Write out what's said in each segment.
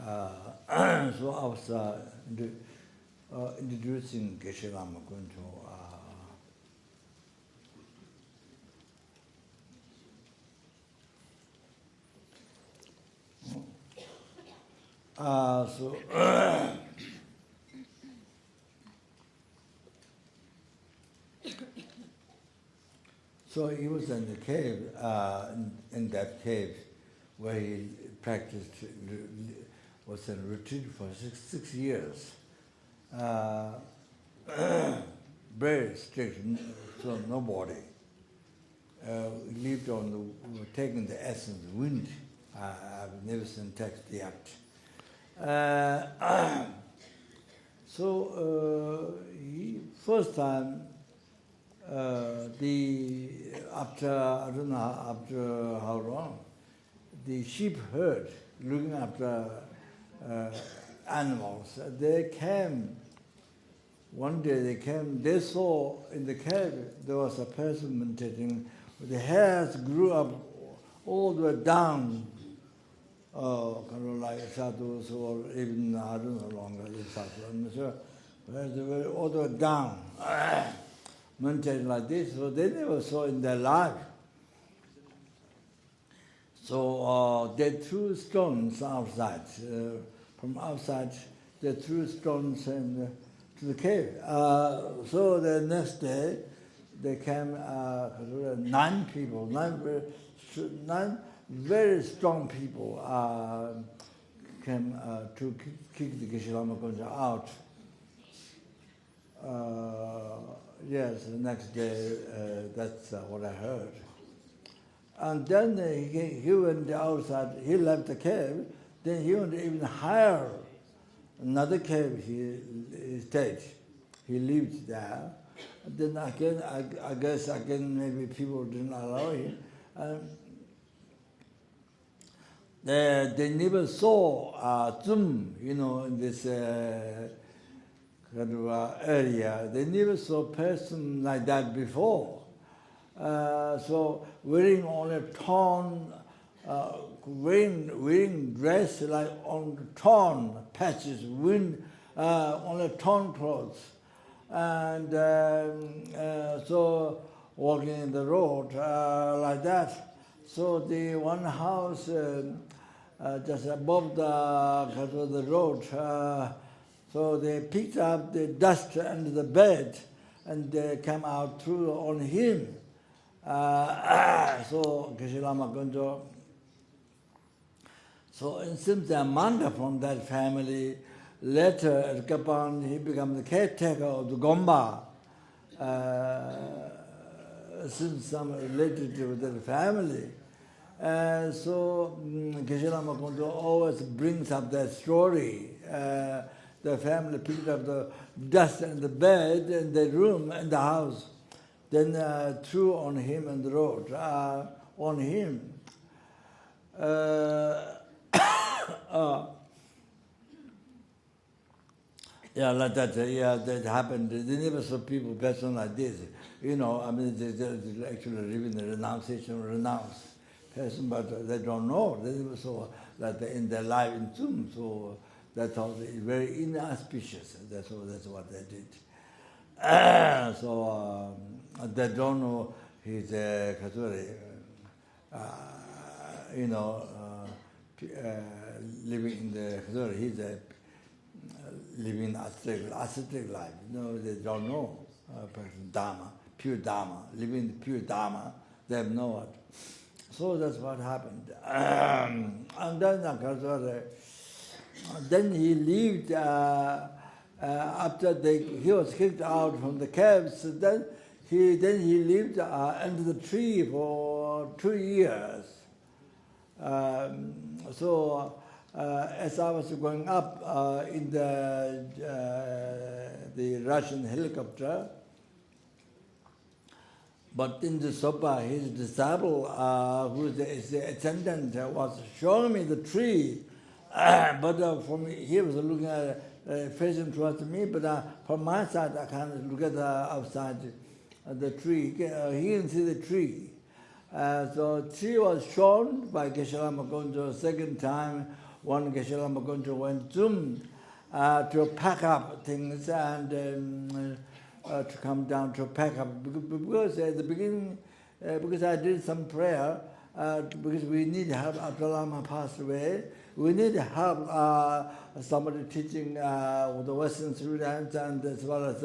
So I was introducing Geshe Lama Kuncho. So he was in the cave, in that cave where he practiced, was in retreat for six years. Very strict, so nobody. Lived on the, taking the essence of wind. I've never seen text yet. So he, first time, after I don't know after how long, the sheep herd looking after animals. They came. One day they came. They saw in the cave there was a person meditating. The hairs grew up all the way down, kind of like sadhus or even I don't know longer sadhus. So they were all the way down. Meditating like this, so they never saw in their life. So they threw stones outside. From outside, they threw stones to the cave. So the next day, they came, 9 people, 9 very strong people came to kick the Geshe Lama Kunja out. Yes, the next day, that's what I heard. And then he went outside, he left the cave, then he went even higher. Another cave he stayed. He lived there. And then again, I guess again maybe people didn't allow him. They never saw Zum, in this area. They never saw a person like that before. So wearing only torn, wearing dress like on torn patches, only torn clothes, and so walking in the road like that. So the one house just above the road. So they picked up the dust under the bed and they came out through on him. So Geshe Lama Kunjo. So it seems the Amanda from that family, later at Kapan, he became the caretaker of the Gomba. Since some related to that family. So Geshe Lama Kunjo always brings up that story. The family picked up the dust in the bed, in the room, in the house, then threw on him on the road, on him. Yeah, like that. Yeah, that happened. They never saw person like this. I mean, they actually live in the renunciation, renounce person, but they don't know. They never saw that in their life in Zoom. So that's how they very inauspicious. That's what they did. So they don't know he's a Katsuri, living in the Katsuri. He's living ascetic life. They don't know person Dharma, pure Dharma, living the pure Dharma. They have no what. So that's what happened. And then Katsuri. Then he lived, after he was kicked out from the caves, then he lived under the tree for 2 years. So as I was going up in the Russian helicopter, but in the Sopa, his disciple, who is the attendant, was showing me the tree. But from he was looking at facing towards me, but from my side I can't look at the outside the tree. He didn't see the tree. So tree was shown by Geshe Lama Kunjo second time one Geshes and Lamas going to went to pack up things and to come down to pack up. Because at the beginning, because I did some prayer, because we need help after Lama passed away. We need help, somebody teaching the Western students and as well as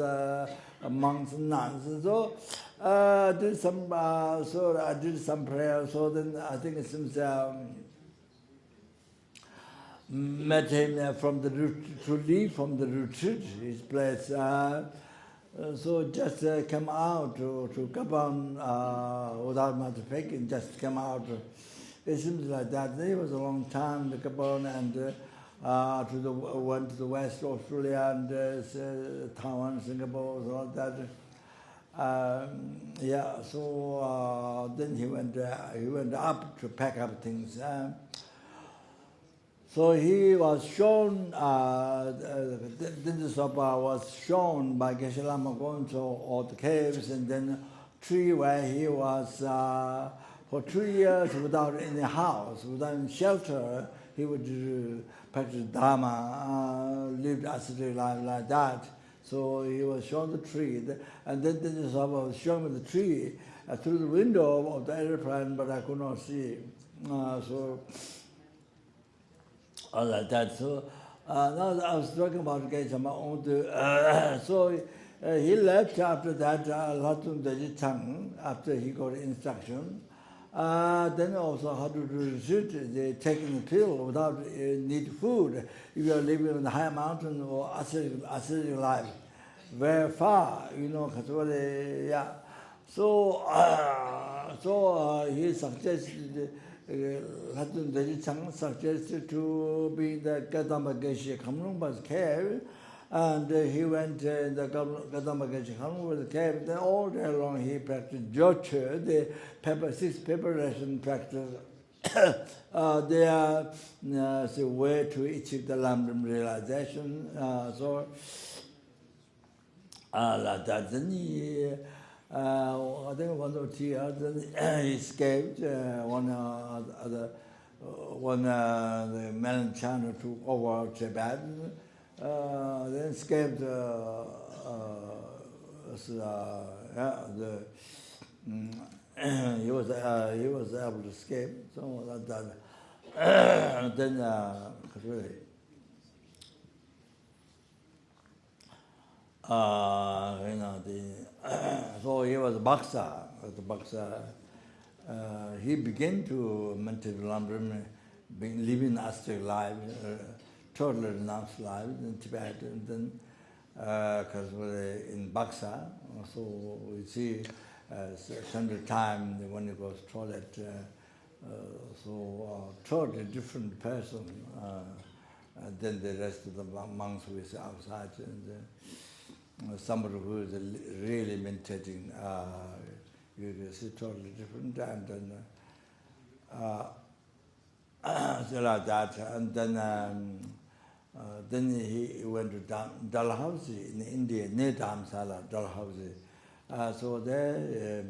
monks and nuns. So I did some prayer. So then I think it seems met him from the to leave from the retreat, his place. So just came out to Gabon without much packing, just came out. It seems like that. It was a long time, the Gabon, and went to the West Australia and Taiwan, Singapore, all that. So then he went up to pack up things. So he was shown, Dindu Sopa was shown by Geshe Lama going to all the caves and then tree where he was for 2 years without any house, without any shelter. He would practice Dharma, lived ascetic life like that. So he was shown the tree, and then Dindu Sopa was shown the tree through the window of the airplane, but I could not see. All like that. So now I was talking about Geshe Lama. So he left after that, Latun Deji after he got instruction. Then also how to do retreat, they taking the pill without need food. If you are living in the high mountain or ascetic life, very far, yeah. So he suggested. Latun Deji suggested to be the Gadamba Geshe Kamlungpa's cave, and he went in the Gadamba Geshe Kamlungpa's cave. Then all day long he practiced Joche, the 6 preparation practice. They are the way to achieve the Lambda realization. Like that. Then he. I think 1 or 2 years, then he escaped. The Malin China took over Tibet. Then escaped. He was able to escape. So that. Then really. So he was a boxer. He began to maintain Lambda, living ascetic life, totally renounced life in Tibet, and then because in Baksa, so we see several times when he goes to toilet, totally different person than the rest of the monks we see outside. And, somebody who is really meditating, you can see totally different, and then like that, and then he went to Dalhousie in India, near Dharamsala, Dalhousie. So there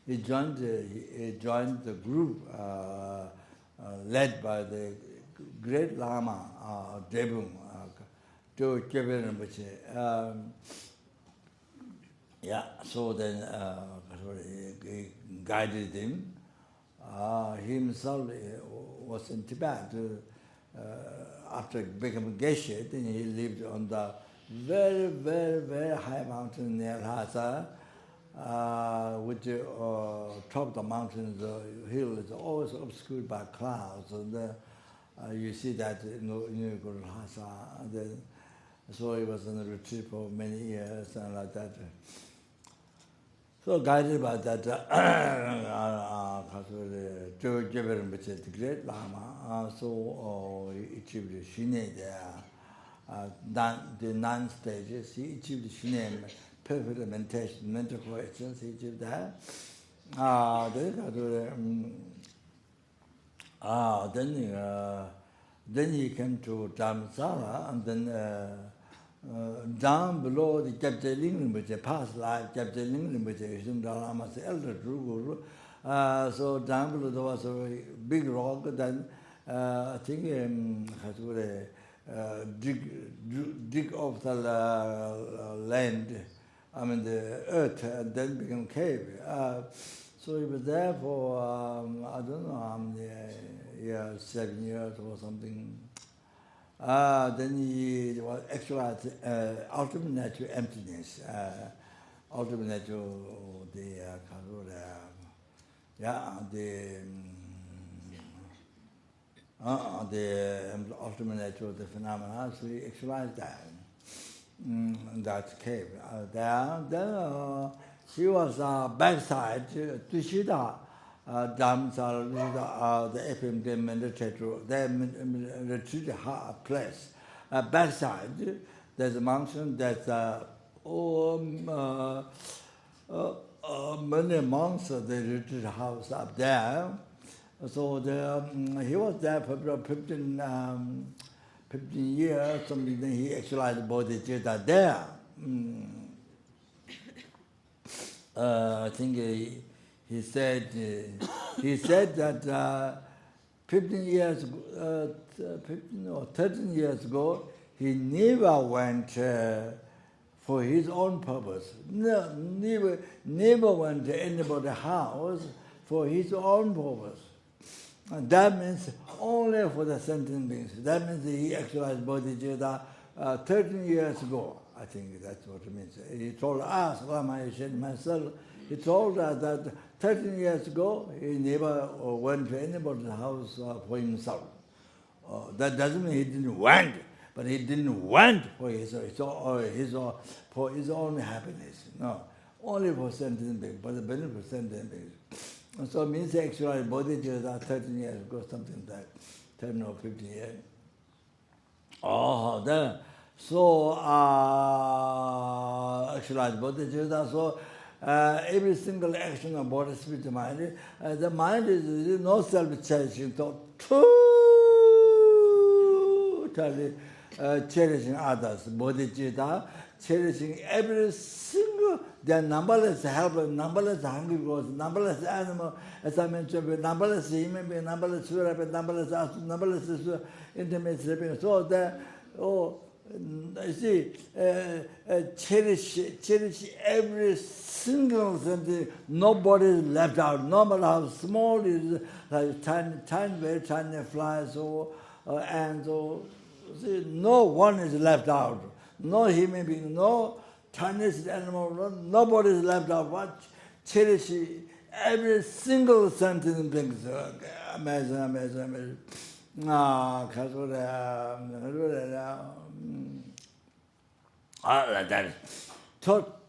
he joined the group led by the great Lama Debung, to Rinpoche. So then he guided him. He himself was in Tibet. After becoming Geshe, then he lived on the very, very, very high mountain near Lhasa, which top of the mountain, the hill is always obscured by clouds. And you see that you go to Lhasa. So he was in the retreat for many years and like that. So guided by that, the great Lama, so he achieved the Shine there. The 9 stages, he achieved the Shine, perfect meditation, mental coherence, he achieved that. Then he came to Dharamsala, and then down below the Gyabje Rinpoche, past life, Gyabje Rinpoche, Lama's elder true guru. So down below there was a big rock, then I think dig off the land, I mean the earth, and then become cave. So he was there for I don't know how many years, 7 years or something. Then he was actualized ultimate natural emptiness, ultimate natural the ultimate nature of the phenomena, so he actualized that in that cave. Then he was backside, Bodhichitta, the FM meditator, they retreat place. Backside, there's a mountain, there's many monks, they retreat house up there. So he was there for about 15 years, something. Then he actualized Bodhichitta there. I think he said that 15 years, 15 or 13 years ago, he never went for his own purpose. No, never went to anybody's house for his own purpose. And that means only for the sentient beings. That means he actualized Bodhichitta 13 years ago. I think that's what it means. He told us, Lama said myself, he told us that 13 years ago, he never went to anybody's house for himself. That doesn't mean he didn't want, but he didn't want for his own happiness. No, only for sentient beings, for the benefit of sentient beings. And so it means actually Bodhichitta 13 years ago, something like 10 or 15 years. So actualized Bodhichitta. So every single action of body, spirit, mind, the mind is no self-cherishing, totally cherishing others. Bodhichitta, cherishing every single, there are numberless helpers, numberless hungry ghosts, numberless animals, as I mentioned, numberless human beings, numberless surah, numberless intimate sleeping. So there, you see, cherish every single thing. Nobody is left out. No matter how small it is, like tiny, very tiny flies or ants. See, no one is left out. No human being, no tiniest animal, nobody is left out. What cherish every single sentient being. Amazing. That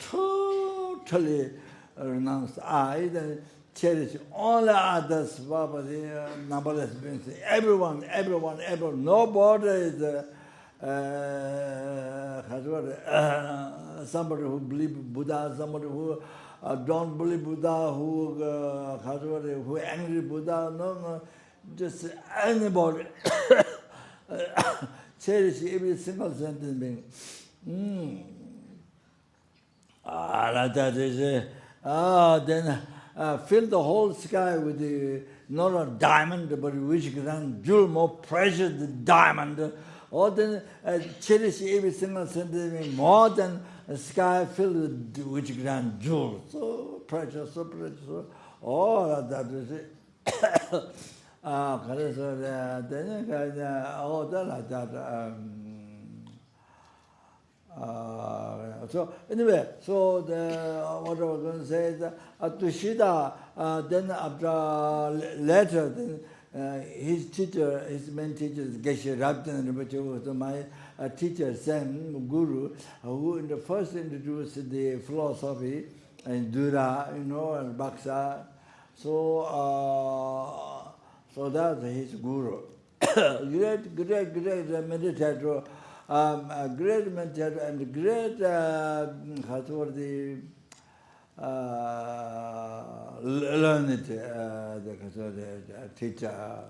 totally renounced. I then cherish all others, numberless beings. Everyone. Nobody is somebody who believes Buddha, somebody who don't believe Buddha, who angry Buddha. No, just anybody. Cherish every single sentient being. That is then fill the whole sky with not a diamond, but which grand jewel, more precious than diamond. Or then cherish every single sentient being more than a sky filled with which grand jewel. So precious, so precious. That is it. So anyway, so what I was going to say is Bodhichitta, then after later, then his teacher, his main teacher, Geshes and Lamas, was my teacher, Zen Guru, who in the first introduced the philosophy and Dura, and Baksa. So that's his guru. Great meditator. Great meditator and great learned teacher,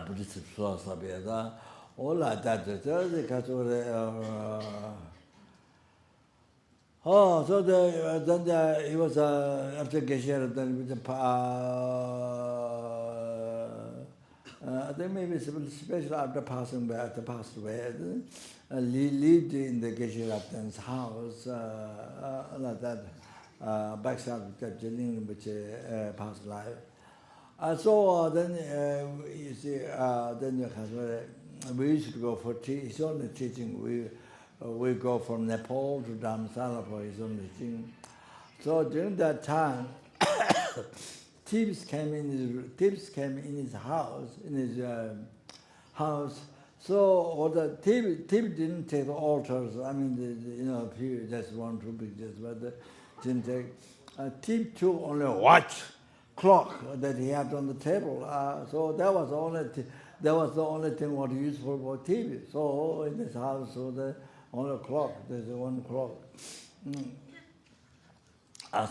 Buddhist philosophy, all like that. So then he was after Geshe, then with the There may be some special after passing away, after passed away. Lived in the Geshes and Lamas house, like that, backside of the Jilin, which past life. So then you see, then we used to go for his only teaching. We go from Nepal to Dharamsala for his only teaching. So during that time, thieves came in his house. So or the thief didn't take the altars. I mean, few just 1, 2 pictures, but didn't take. Thief took only a watch clock that he had on the table. So that was the only thing what useful for TV. So in this house, so the only clock. There's one clock.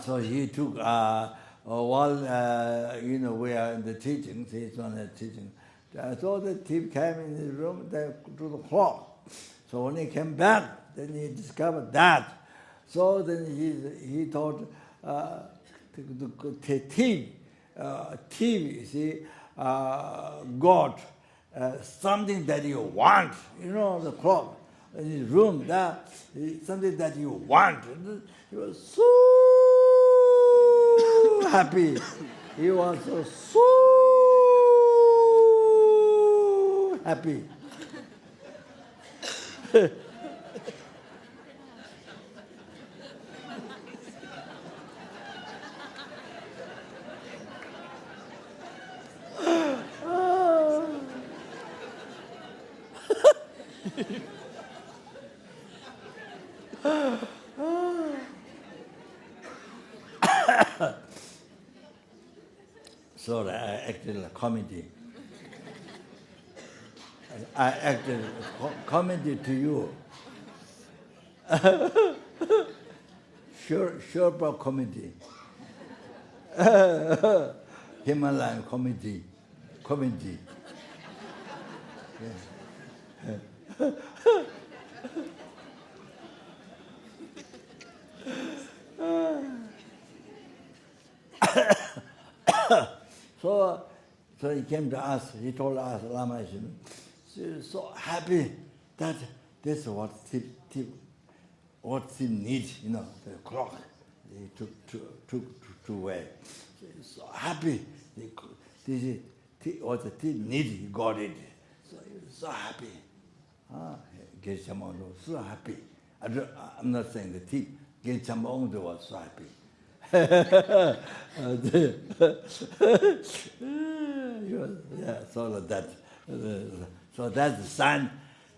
So he took while we are in the teachings. He's on the teaching. So the thief came in his room to the clock. So when he came back, then he discovered that. So then he thought the thief, you see, got something that you want. The clock in his room. That something that you want. He was so happy. He was so happy. So I acted a comedy. I acted a comedy to you. Sherpa comedy. Himalayan comedy. Yeah. So he came to us, he told us, Lama, so happy that this is what thief needs, the clock. He took away. So happy. This is what the thief needs, he got it. So he was so happy. So happy. I'm not saying the thief. Geshe was so happy. So that. So that's the sign.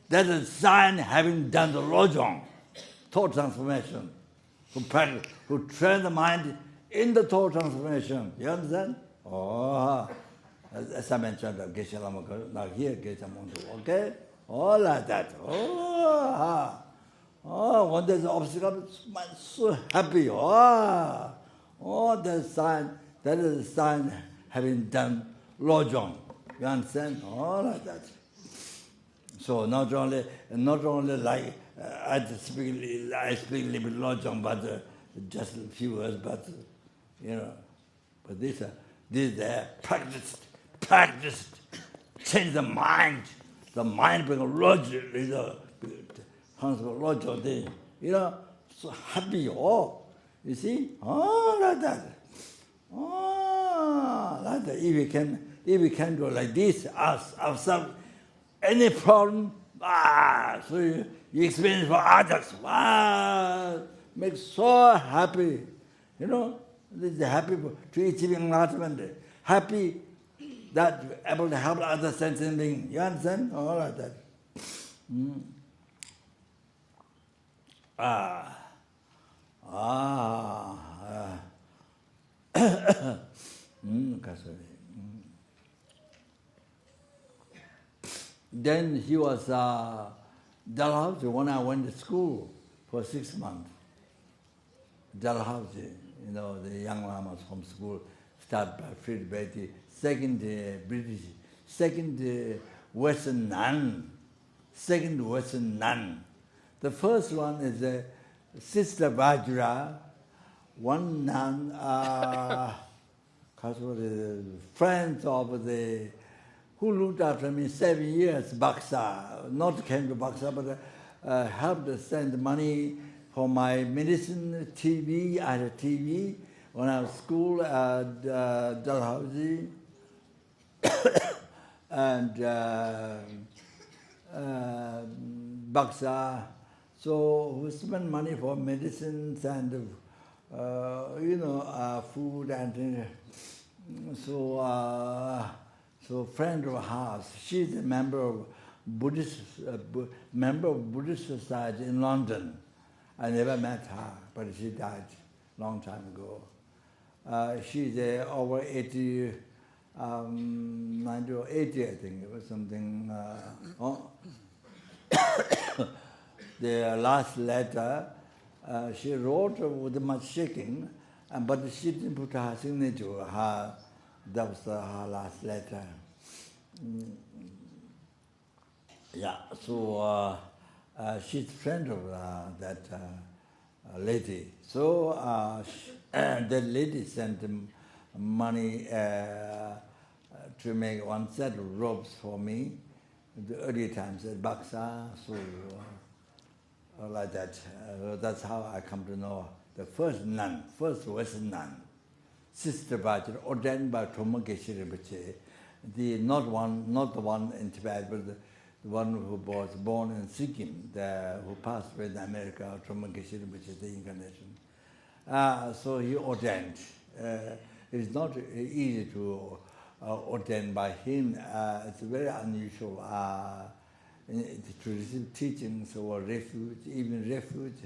That's a sign having done the lojong, thought transformation, who train the mind in the thought transformation. You understand? As I mentioned, Geshe Lama, now here Geshe Mondo, okay? All like that. When there's an obstacle, I'm so happy. That is a sign having done lojong. You understand? All like that. So not only like I speak a little bit lojong, but just a few words, but but this practiced, change the mind. The mind becomes logic, lojong. So happy. You see? Like that. Like that. If we can go like this, ourselves, any problem, so you experience for others, makes so happy. This is happy to achieve enlightenment. Happy that you're able to help other sentient beings. You understand? All like that. Then he was Dalhousie when I went to school for 6 months. Dalhousie, the young Lamas from school, started by Fred Betty, second Western nun. The first one is Sister Vajra, one nun, friends of the who looked after me 7 years, Baksa, not came to Baksa, but helped send money for my medicine, TV. I had a TV when I was school at Dalhousie, and Baksa. So we spent money for medicines and food, and so friend of hers. She's a member of Buddhist society in London. I never met her, but she died long time ago. She's over 80, 90 or 80, I think, it was something. The last letter she wrote with much shaking, but she didn't put her signature. That was her last letter. Yeah, so she's a friend of that lady. So that lady sent money to make one set of robes for me in the early times at Baksa. So like that. That's how I come to know the first nun, first Western nun, Sister Bhajan, ordained by Geshes Rinpoche. Not the one in Tibet, but the one who was born in Sikkim, who passed away in America, Geshes Rinpoche, the incarnation. So he ordained. It's not easy to ordain by him. It's very unusual to receive teachings or refuge, even refuge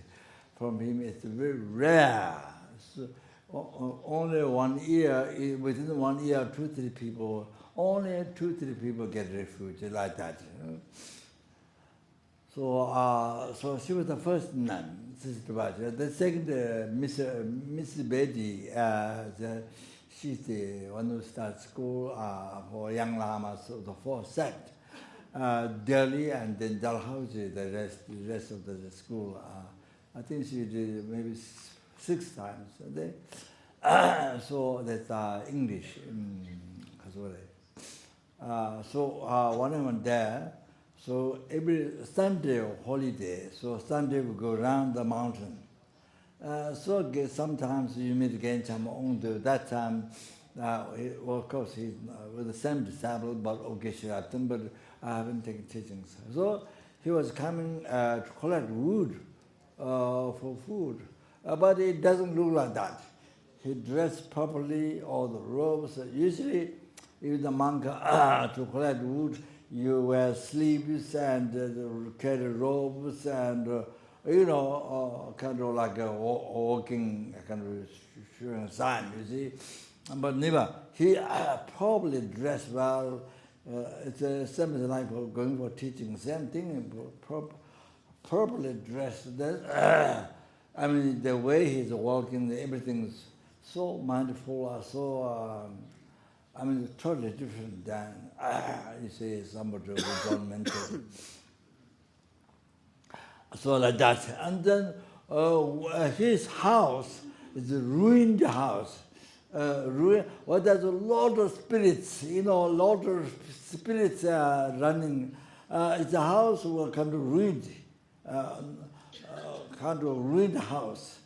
from him. It's very rare. So, only 1 year, within 1 year, 2-3 people, only 2-3 people get refuge like that. So she was the first nun, Sister Bhajan. The second, Miss Betty, she's the one who started school for young lamas, so the fourth sect. Delhi and then Dalhousie, the rest of the school. I think she did maybe 6 times a day. So that's English. So when I went there, so every Sunday or holiday, so Sunday we go around the mountain. So sometimes you meet Gencham Ongdo. That time, of course, he's with the same disciple, but Geshe-Ratten, but I haven't taken teachings. So he was coming to collect wood for food, but it doesn't look like that. He dressed properly, all the robes. Usually, if the monk to collect wood, you wear sleeves and carry robes and kind of like a walking kind of showing sign. You see, but never. He probably dressed well. It's the same as like going for teaching, same thing, properly dressed. I mean, the way he's walking, everything is so mindful, so, I mean, totally different than, you see, somebody who's gone mental. So like that. And then his house is a ruined house. Well, there's a lot of spirits, a lot of spirits running. It's a house kind of ruined, house.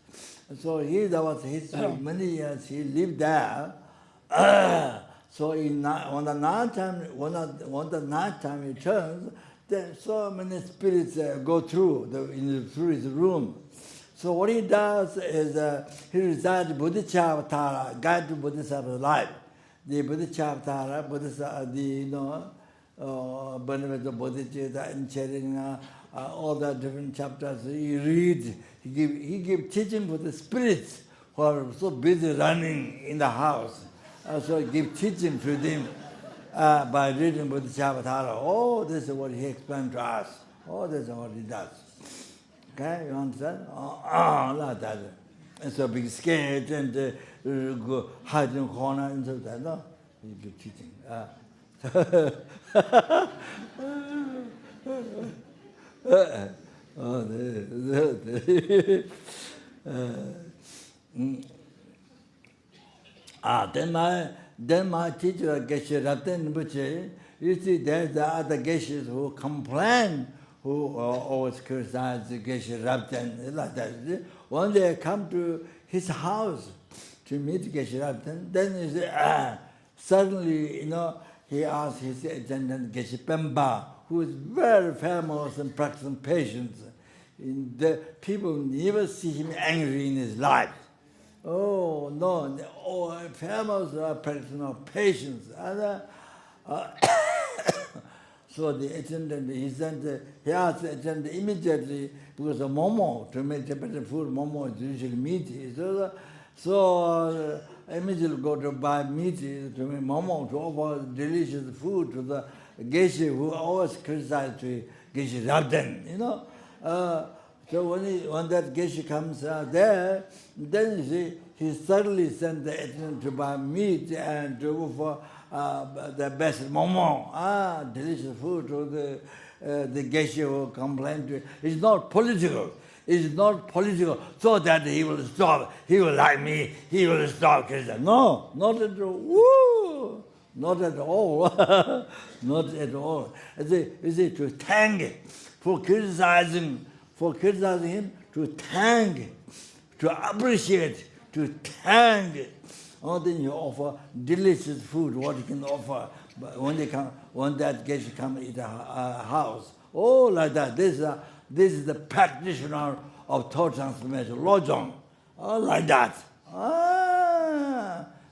So that was his, many years he lived there. So when the night time he turns, then so many spirits go through his room. So what he does is he recites Bodhichitta, guide to Bodhisattva's life. The Bodhichitta, benefits of Bodhichitta and sharing all the different chapters. He reads, he gives teaching for the spirits who are so busy running in the house. So he gives teaching to them by reading Bodhichitta. Oh, this is what he explained to us. Oh, this is what he does. Okay, you understand? Like that. And so being scared and go hide in the corner and so that. No, he gives teaching. Then my teacher Geshe-Ratten Rinpoche, You see, there's the other Geshes who complain, who always criticize the Geshe Rabten, like that. One day I come to his house to meet Geshe Rabten, then he say, suddenly, he asked his attendant Geshe Pemba, who is very famous and practicing patience. The people never see him angry in his life. Oh, no, famous practicing of patience. And, so the attendant, he asked the attendant immediately, because of Momo, to make the better food, Momo is usually meat. So immediately go to buy meat to make Momo, to offer delicious food to the Geshe who always criticized Geshe Rabden, So when that Geshe comes there, then you see, he suddenly sent the attendant to buy meat and to offer the best Momo, delicious food to the Geshe who complained to him. It's not political. It's not political, so that he will stop. He will like me. He will stop Krishna. No, not at all. Woo! Not at all. Not at all. You see, to thank for criticizing him, to thank, to appreciate, to thank. Then you offer delicious food, what you can offer. But when that Geshe come eat a house, like that. This is the practitioner of thought transformation, lojong. Like that.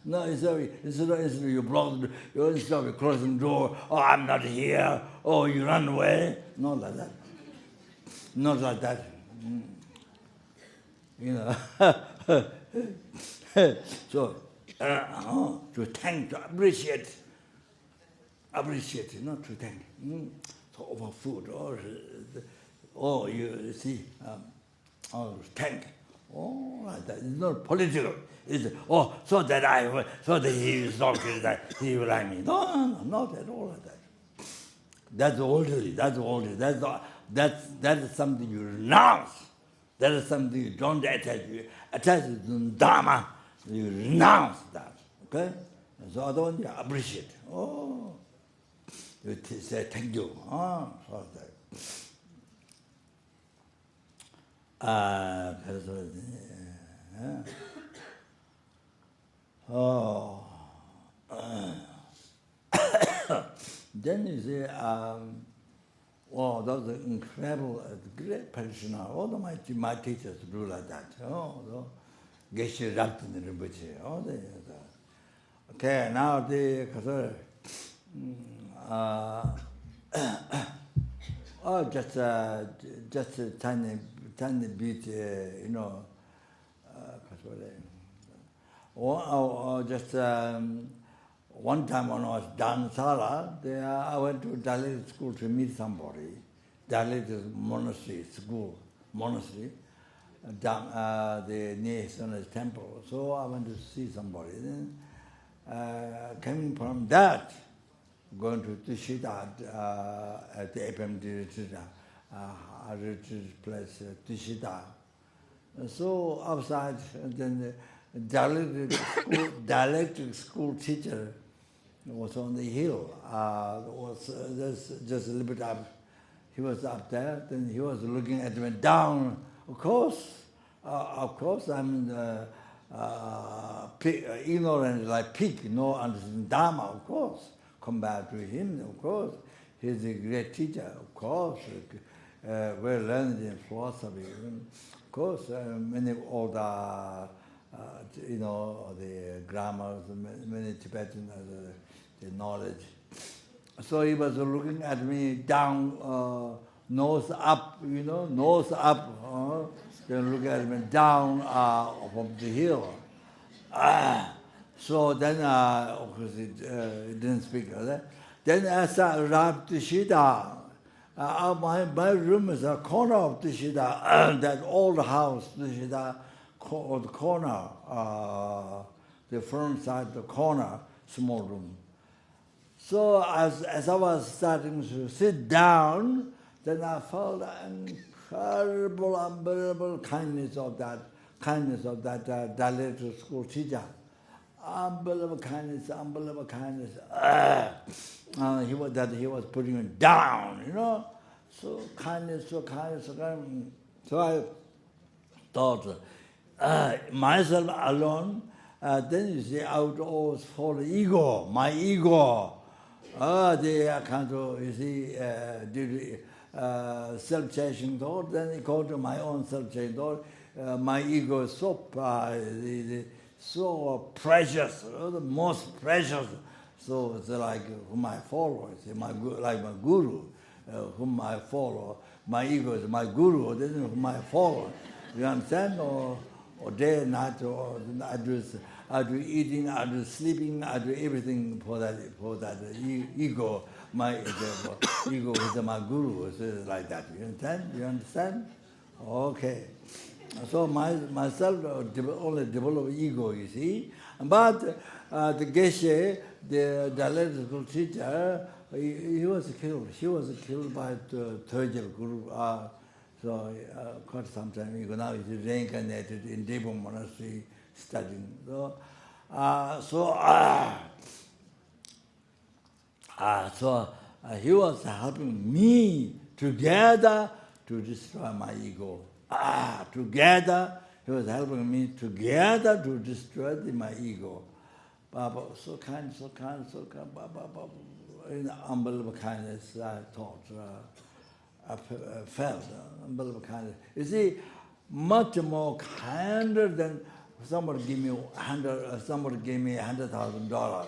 No, instead of you block, instead of closing the door, I'm not here, you run away. Not like that. Not like that. So, to thank, to appreciate, not to thank. So over food, you see, thank. Like that. It's not political. It's so that he is not that he will like me. No, not at all like that. That's orderly. That is something you renounce. That is something you don't attach. You attach it to Dharma. You renounce that. Okay? So other one you appreciate. You say thank you. So that. Then you say, those are incredible, great practitioner. All my teachers do like that. Geshe Rabten Rinpoche. Okay, now just a tiny bit, just one time when I was down Sala, I went to Dalit school to meet somebody. Dalit is monastery, down near Sona's temple. So I went to see somebody. Then coming from that, going to Tishida at the APM retreat place, Tishida. So outside, then the dialectic school teacher was on the hill. Was just a little bit up. He was up there. Then he was looking at me down. Of course, I'm ignorant like pig, no understanding Dharma. Of course, compared to him, of course, he's a great teacher. Of course, well learned in philosophy. Of course, many all the grammars, many Tibetan the knowledge. So he was looking at me down, nose up, nose up. Then look at me down from the hill. So then, of course, it didn't speak. Then as I arrived to Shida, my room is a corner of Tishida, that old house, Tishida, the corner, the front side, the corner, small room. So as I was starting to sit down, then I felt incredible, unbelievable kindness of that dialectal school teacher. unbelievable kindness, unbelievable kindness. He was putting it down, you know. So kindness, so kindness, so kindness. So I thought, myself alone, then you see, I would always follow ego, my ego. They kind of, you see, self-chasing thought, then it goes to my own self-chasing thought. My ego is so so precious, the most precious. So it's like whom I follow, like my guru, whom I follow. My ego is my guru, this is whom I follow. You understand? Or day and night, or I do eating, I do sleeping, I do everything for that ego. My ego is my guru, so it's like that. You understand? You understand? Okay. So myself only develop ego, you see. But the Geshe, the dialectical teacher, he was killed. She was killed by the third guru. So quite some time ago, now he's reincarnated in Debo Monastery studying. So he was helping me together to destroy my ego. Together, he was helping me together to destroy my ego. Baba, so kind, in unbelievable kindness, I thought, I felt unbelievable kindness. You see, much more kinder than somebody gave me $100,000.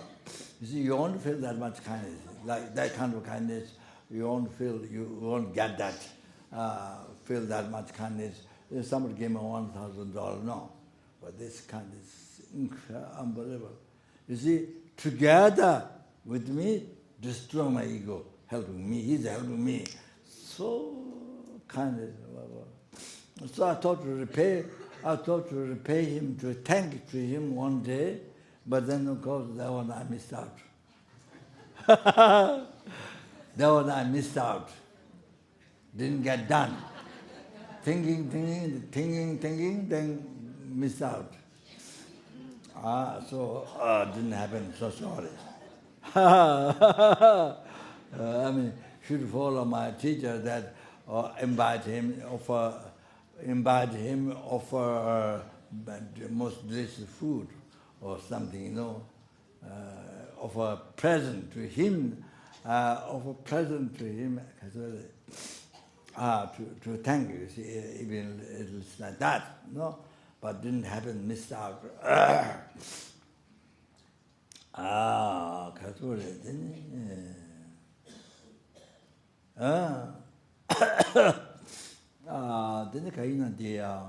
You see, you won't feel that much kindness. Like that kind of kindness, you won't get that. Feel that much kindness. If somebody gave me $1,000, no. But this kindness is unbelievable. You see, together with me, destroy my ego, helping me. He's helping me. So kindness. So I thought to repay him, to thank to him one day, but then of course that one I missed out. That one I missed out. Didn't get done. Thinking, then missed out. So didn't happen, so sorry. I mean, should follow my teacher that invite him, offer the most delicious food or something, you know, offer a present to him, to thank you. See, even it's like that, no, but didn't happen, missed out. Then kaina dia.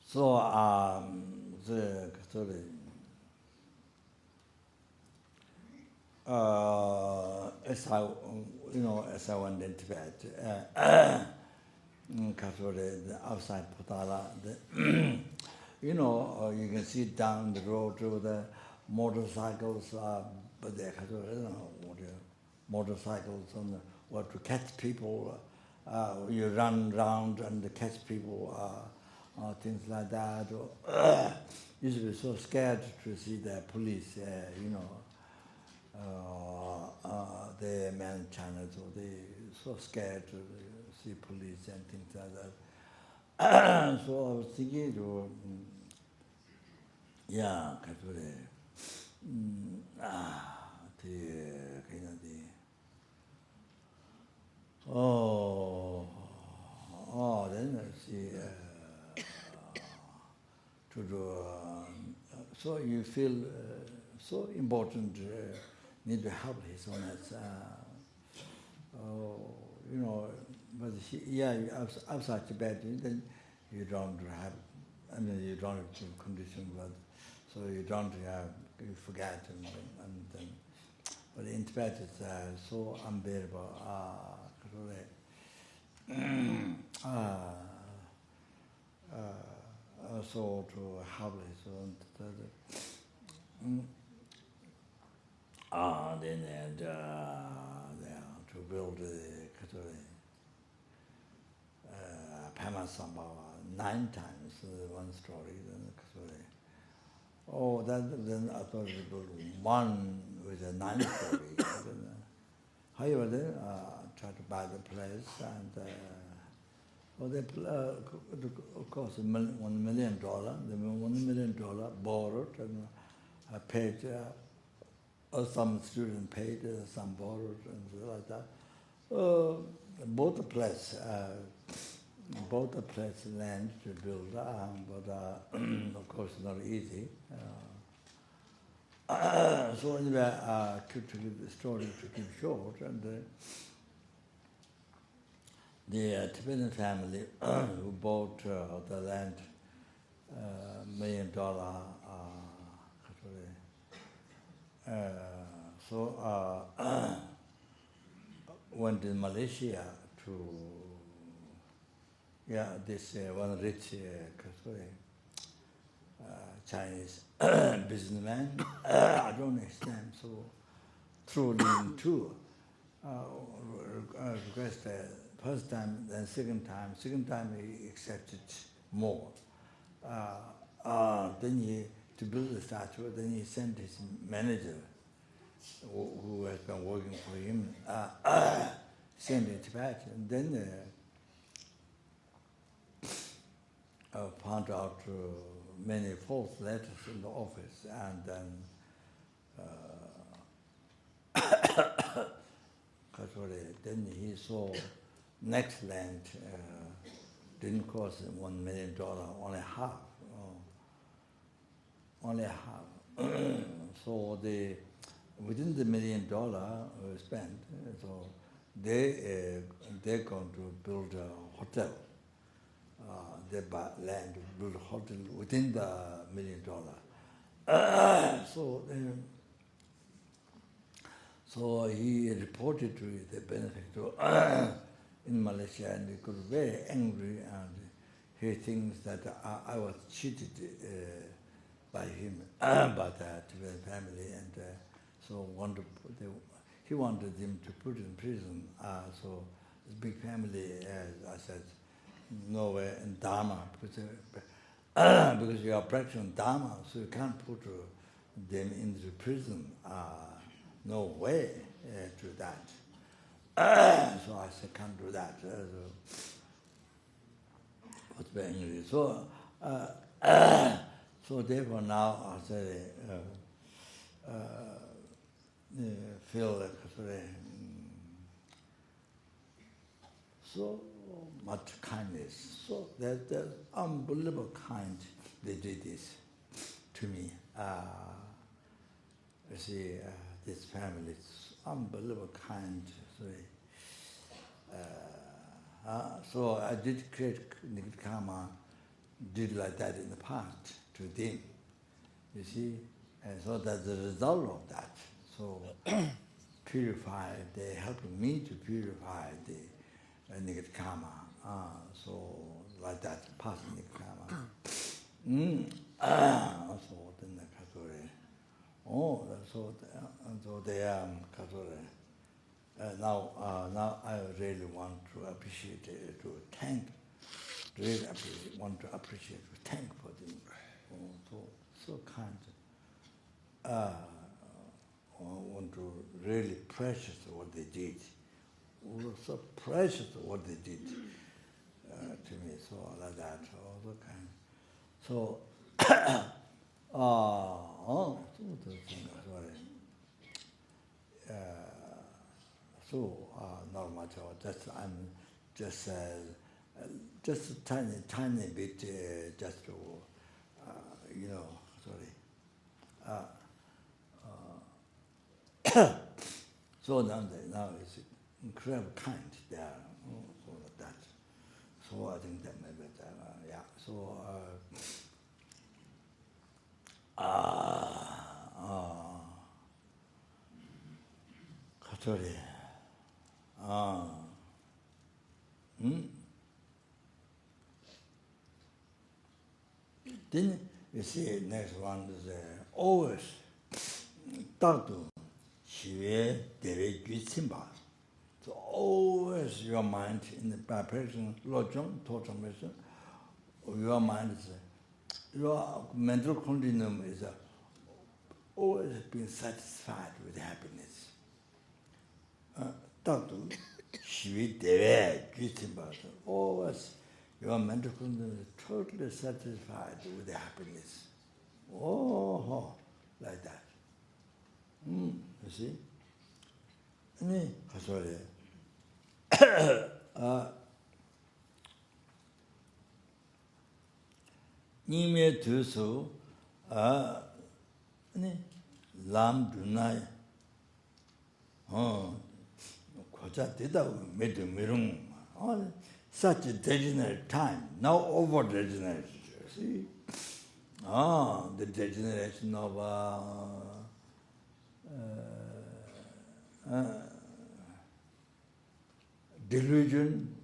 So as I went in Tibet, outside Potala, you can see down the road to the motorcycles, but they motorcycles or to catch people. You run round and catch people. Things like that. Used to be so scared to see the police, the man China, so they so scared to see police and things like that. So I was thinking to, then I see. To do, so you feel so important, need to help his owners. But outside Tibet, then you don't have, you don't have condition, so you don't have, you forget, but in Tibet it's so unbearable. so to have it, so then to build the Pema Sambhava 9 times, one story, then Kasuri. Oh, then I thought we build one with a 9 story. However, then try to buy the place and they of course $1 million. The $1 million borrowed and I paid. Some student paid, some borrowed, and like that. Both the place land to build, but of course not easy. So anyway, to keep the story to keep short, and the Tibetan family who bought the land, $1 million. Went to Malaysia to this one rich Chinese businessman. I don't understand. So through him too, requested first time, then second time. Second time he accepted more. Then he to build the statue. Then he sent his manager, who has been working for him, sent it back. And then found out many false letters in the office, and then then he saw next land didn't cost him $1 million, only half. Only half. So within the $1 million spent, so they're going to build a hotel. They buy land to build a hotel within the $1 million. So he reported to the benefactor in Malaysia, and he got very angry, and he thinks that I was cheated by him, by the Tibetan family, and so he wanted him to put in prison. So this big family, I said, no way in Dharma, because you are practicing Dharma, so you can't put them into prison. No way to that. So I said, can't do that. Was very angry. So therefore now I say, feel like so much kindness. So there's unbelievable kind they did this to me. You see, this family is unbelievable kind. So I did create karma, did like that in the past to them. You see, and so that's the result of that. So purify, they helped me to purify the negative karma. So like that, past negative karma. So then the Katori. Oh, so they are Katori. Now I really want to appreciate, to thank, really want to appreciate, to thank for them. So kind. I want to really precious what they did. So precious what they did to me. So like that, also kind. So, not much. I'm just a tiny bit, just to, so now it's incredible kind there, so like that. So I think that maybe that, So Katori. Then you see next one is always Tatu Shive Deve Jutsimba. So always your mind in the preparation, lojong, transformation, your mind is your mental continuum is always being satisfied with happiness. Tatu Shive Deve Jutsimba. Always your mental continuum is totally satisfied with happiness. Oh, like that. You see? Sorry. Nime tusu lam dunai kocha dida medu mirung such a degenerate time, now over degenerate. See? The degeneration of delusion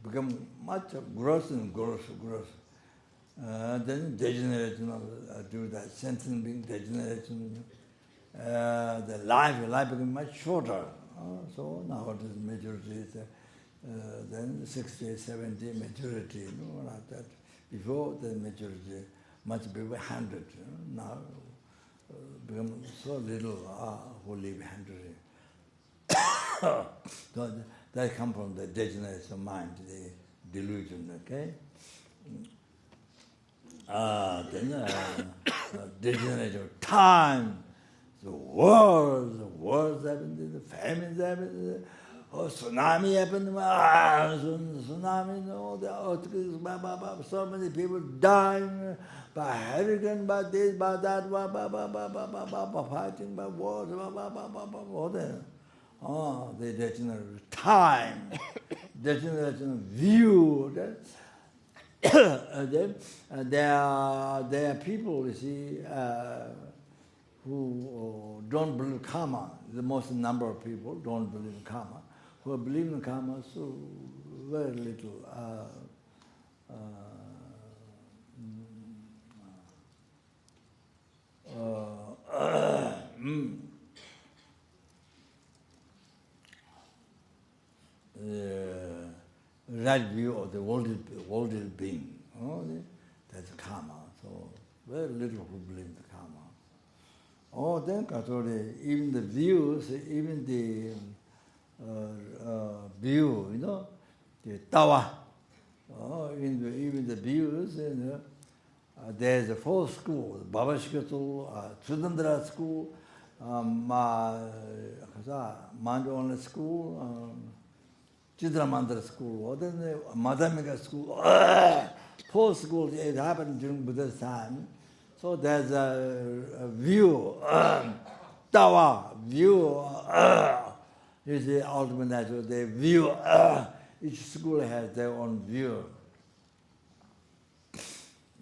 become much gross and gross. Then degeneration of do that sentient being degeneration. The life become much shorter. So nowadays majority is then 60, 70 majority, like that. Before the majority much before 100. Now become so little who live 100. So that comes from the degeneration of mind, the delusion, okay? Then degeneration of time, the wars happened, the famines happened, tsunami happened, tsunami, the earthquakes, so many people dying by hurricane, by this, by that, by fighting, by wars, the degeneration of time, degeneration of view. There are people, you see, who don't believe karma. The most number of people don't believe in karma. Who believe in karma, so very little. Right view of the worldly being. That's karma. So very little who believe in the karma. Then even the views, even the view, the tawa. Even the views, there's a four school, Bodhichitta school, Sudandra school, Mandona school, Chidramandra school, then the Madhyamika school, four schools. It happened during Buddha's time. So there's a view, tawa, view, is the ultimate natural. They view, each school has their own view.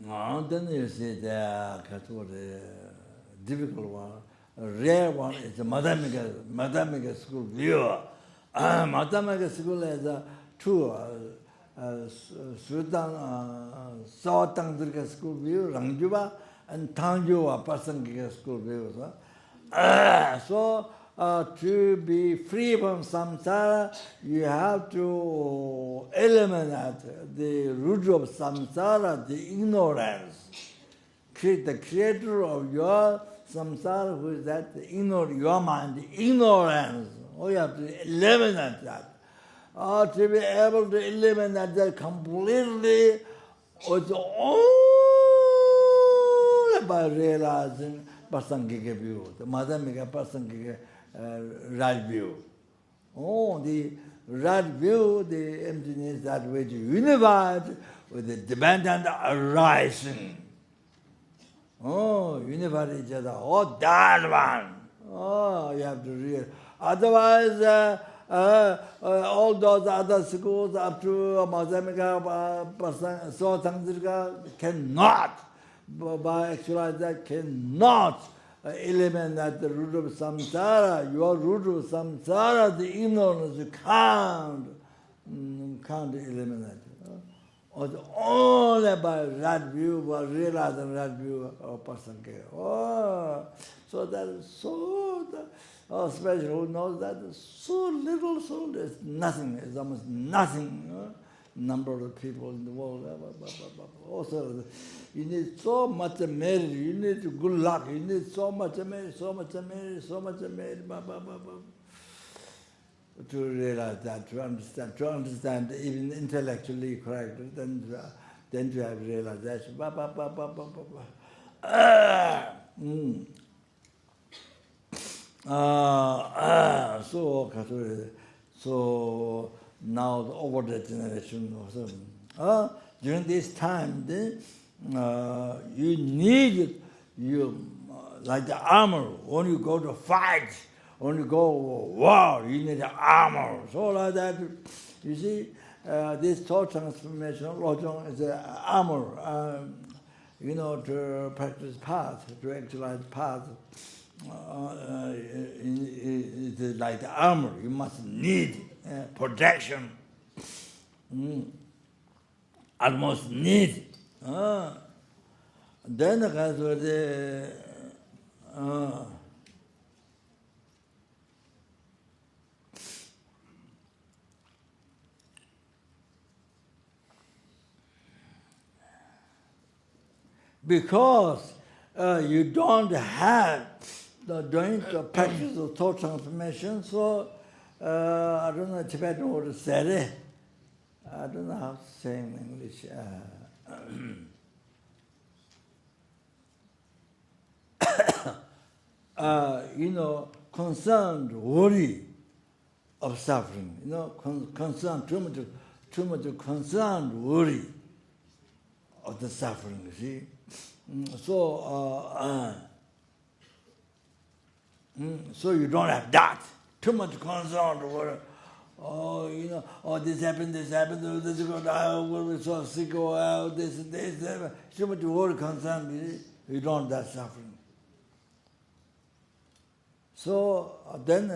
Then you see the difficult one, a rare one is the Madhyamika school view. Madhyamika school has two, Savatangdrika school view, Rangjuva, and Tangjuva Pasangika school view. So to be free from samsara, you have to eliminate the root of samsara, the ignorance. The creator of your samsara, who is that? Your mind, the ignorance. You have to eliminate that. To be able to eliminate that completely, it's only by realizing Pasangika view, the Madhyamika Pasangika right view. The right view, the emptiness that which unified with the dependent arising. Unified each other. That one. You have to realize. Otherwise, all those other schools up to Madhyamika, Savatangdrika cannot, by actualize that, cannot eliminate the root of samsara. Your root of samsara, the ignorance, you can't eliminate. was only by that view, by realizing that view of person came. Oh, so that is so special. Who knows that is so little, so it's nothing. It's almost nothing. Number of people in the world. Also, you need so much merit. You need good luck. You need so much merit, so much merit, so much merit. To realize that, to understand even intellectually correct, then to have realization. So now the older generation also, during this time, you need like the armor when you go to fight. When you go war, you need armor. So like that, you see, this thought transformation, lojong, is an armor. To practice path, to actualize path. It is like the armor. You must need protection. Almost need. Then the because you don't have doing the practice of thought transformation, so I don't know Tibetan word say. I don't know how to say in English. Concerned, worry of suffering. Concerned, too much concerned, worry of the suffering. You see. So you don't have that. Too much concern over, this happened, this is going to, I will be so sick, this. Too much worry, concern, you don't have that suffering. So then,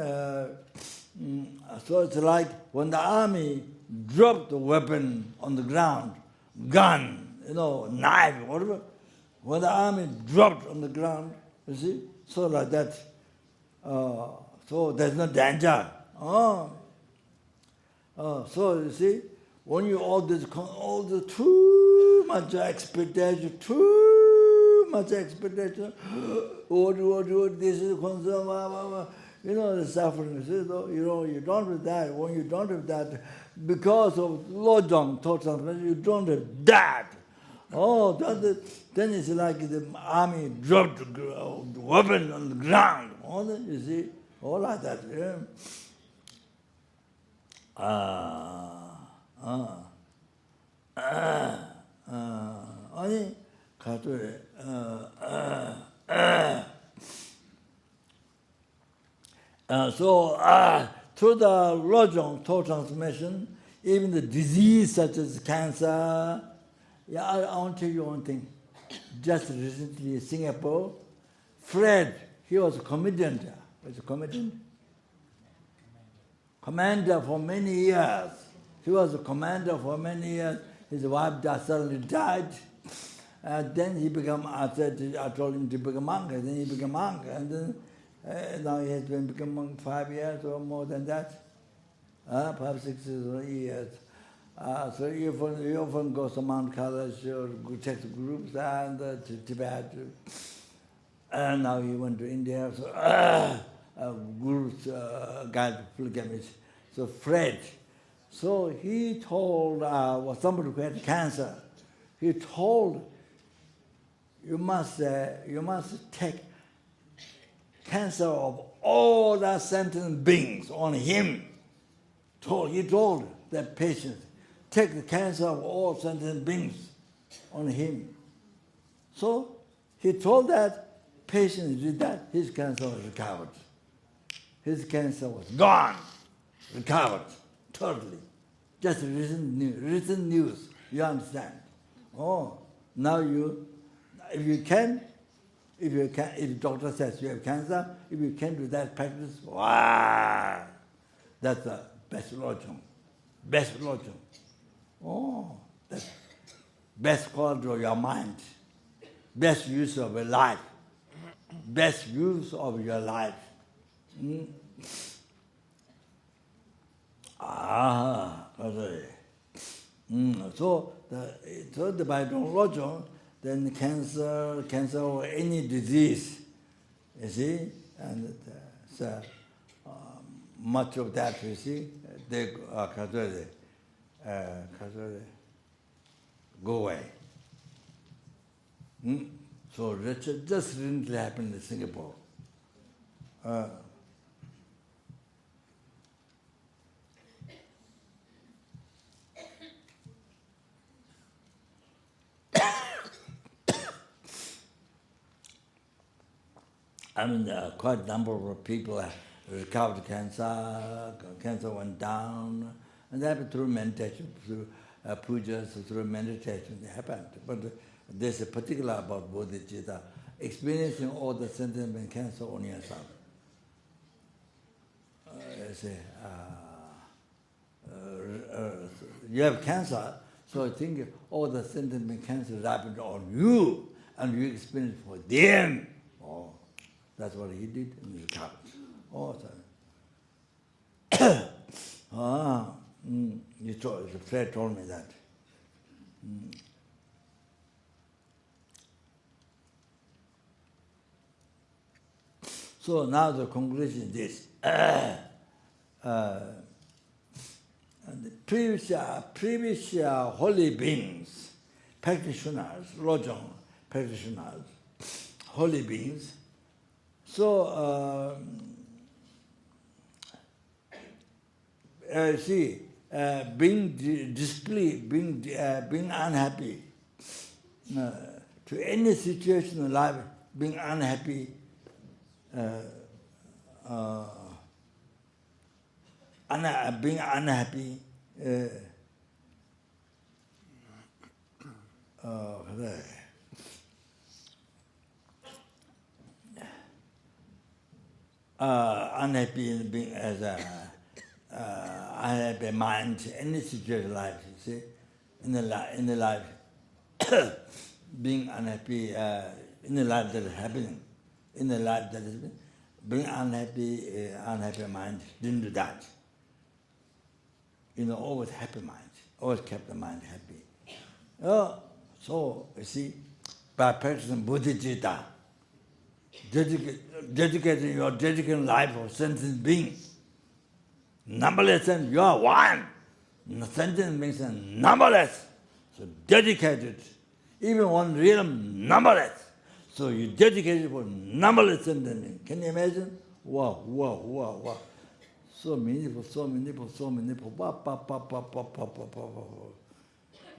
so it's like when the army dropped the weapon on the ground, gun, knife, whatever. When the army dropped on the ground, you see, so like that, so there's no danger. So you see, when you all the too much expectation, what this is concern, the suffering. You see, you don't have that. When you don't have that, because of lojong, thought transformation, you don't have that. Then it's like the army dropped the weapon on the ground. You see, all like that. Yeah. So through the lojong, thought transformation, even the disease such as cancer. Yeah, I want to tell you one thing. Just recently in Singapore, Fred, he was a comedian. Commander for many years. He was a commander for many years. His wife suddenly died. And then he became, I told him to become a monk, and then he became a monk. And then now he has been become monk 5 years or more than that. 5, 6 years. So he often goes to Mount Kailash or takes groups and to Tibet. And now he went to India. So groups guide pilgrimage. So Fred. So he told somebody who had cancer. He told you must take cancer of all the sentient beings on him. He told that patient, take the cancer of all sentient beings on him. So he told that patient did that, his cancer was recovered. His cancer was gone, recovered, totally. Just recent news, you understand. Now if the doctor says you have cancer, if you can do that practice, wow, that's the best lojong. Best lojong. That's best quality of your mind, best use of your life, best use of your life. So by lojong, then cancer or any disease, you see, and much of that, you see, they go away. So Richard just recently happened in Singapore. I mean, quite a number of people recovered cancer, cancer went down, and that happened through meditation, through pujas, through meditation, it happened. But there's a particular about Bodhichitta, experiencing all the sentient and cancer on yourself. You have cancer, so I think all the sentient and cancer happened on you, and you experience for them. Oh, that's what he did, and he recovered. Oh, Fred told me that. So now the conclusion is this. The previous holy beings, practitioners, lojong practitioners, holy beings. So, being displeased, being unhappy, to any situation in life, being unhappy, being unhappy, unhappy in being as a unhappy mind, any situation in life, you see, in the life, being unhappy in the life that is happening, in the life that is being unhappy, unhappy mind, didn't do that. Always happy mind, always kept the mind happy. So, you see, by practicing Bodhichitta, dedicating your dedicating life of sentient being, numberless, and you are one. Sentient beings are numberless. So dedicated, even one realm, numberless. So you dedicated for numberless sentient beings. Can you imagine? Wow. So many people.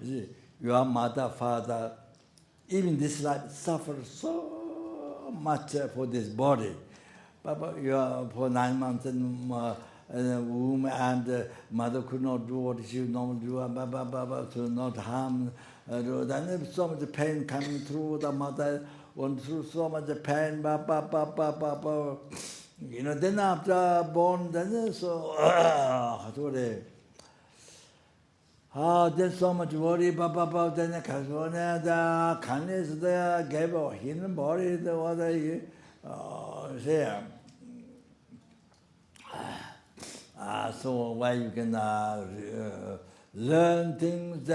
You see, your mother, father, even this life suffers so much for this body. Papa, you are for 9 months in the womb, and mother could not do what she normally do, to not harm. Then so much pain coming through the mother, went through so much pain, then after born, then so, there's so much worry, then the kindness there gave a hidden body, the other, so why you can learn things,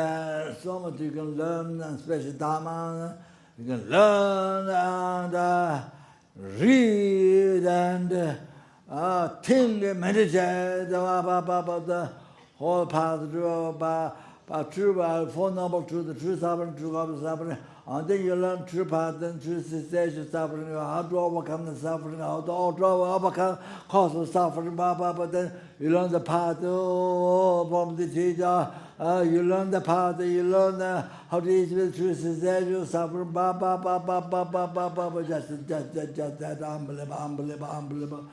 so much you can learn, especially Dharma, you can learn and read and think, meditate about the whole path true, Four Noble Truths, the true suffering, true suffering, and then you learn true path, then true cessation suffering, how to overcome the suffering, how to overcome cause of suffering, then you learn the path from the teacher, you learn the path, you learn how to eat with true cessation suffering, just that, unbelievable.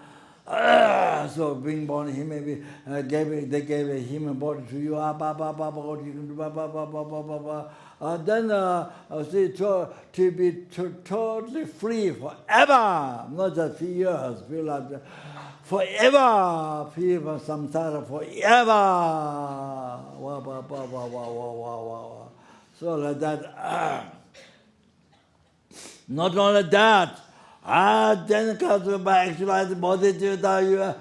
So being born, he maybe they gave a human body to you. What you can do, then to be totally free forever, not just few years, feel like forever, free from samsara forever. So like that. Not only that, then comes by actualize bodhichitta, you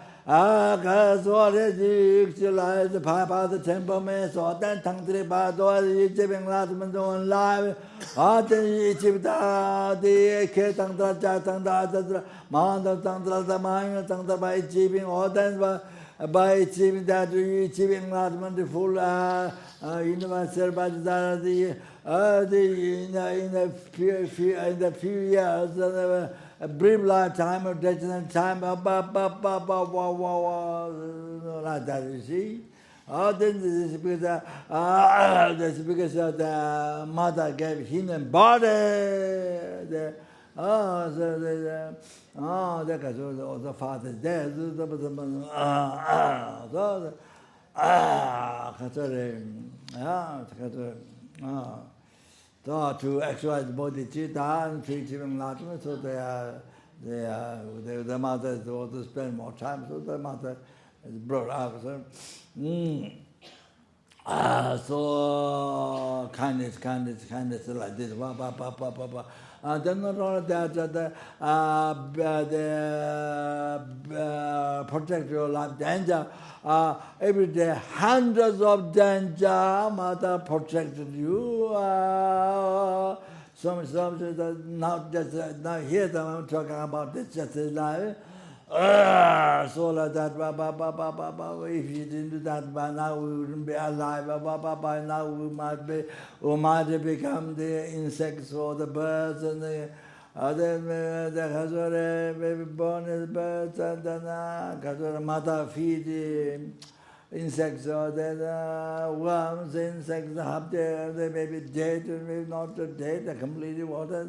actualize the papa, the temperament, so then tangtri bado, giving latman on live, then Egypta, the Ketang Jatang, Manda Tandra, the mind, Tandra by achieving, or then by achieving that, achieving latman, the full universal by the in the few years, a brief lifetime of death time, like that, you see. Then this is because the mother gave him a body. The father is dead. So to actualize bodhichitta and achieving enlightenment, so the mother is to spend more time, so the mother is brought up. So kindness like this. Then not only that, the protect your life danger. Every day, hundreds of danger, mother protected you. Some not just now here that I'm talking about this just life. So like that, if you didn't do that, by now we wouldn't be alive. By now we might become the insects or the birds and the Khazore baby born as birds and then Khazore mother feed the insects or then worms, insects up there, they may be dead or maybe not dead, they're completely water.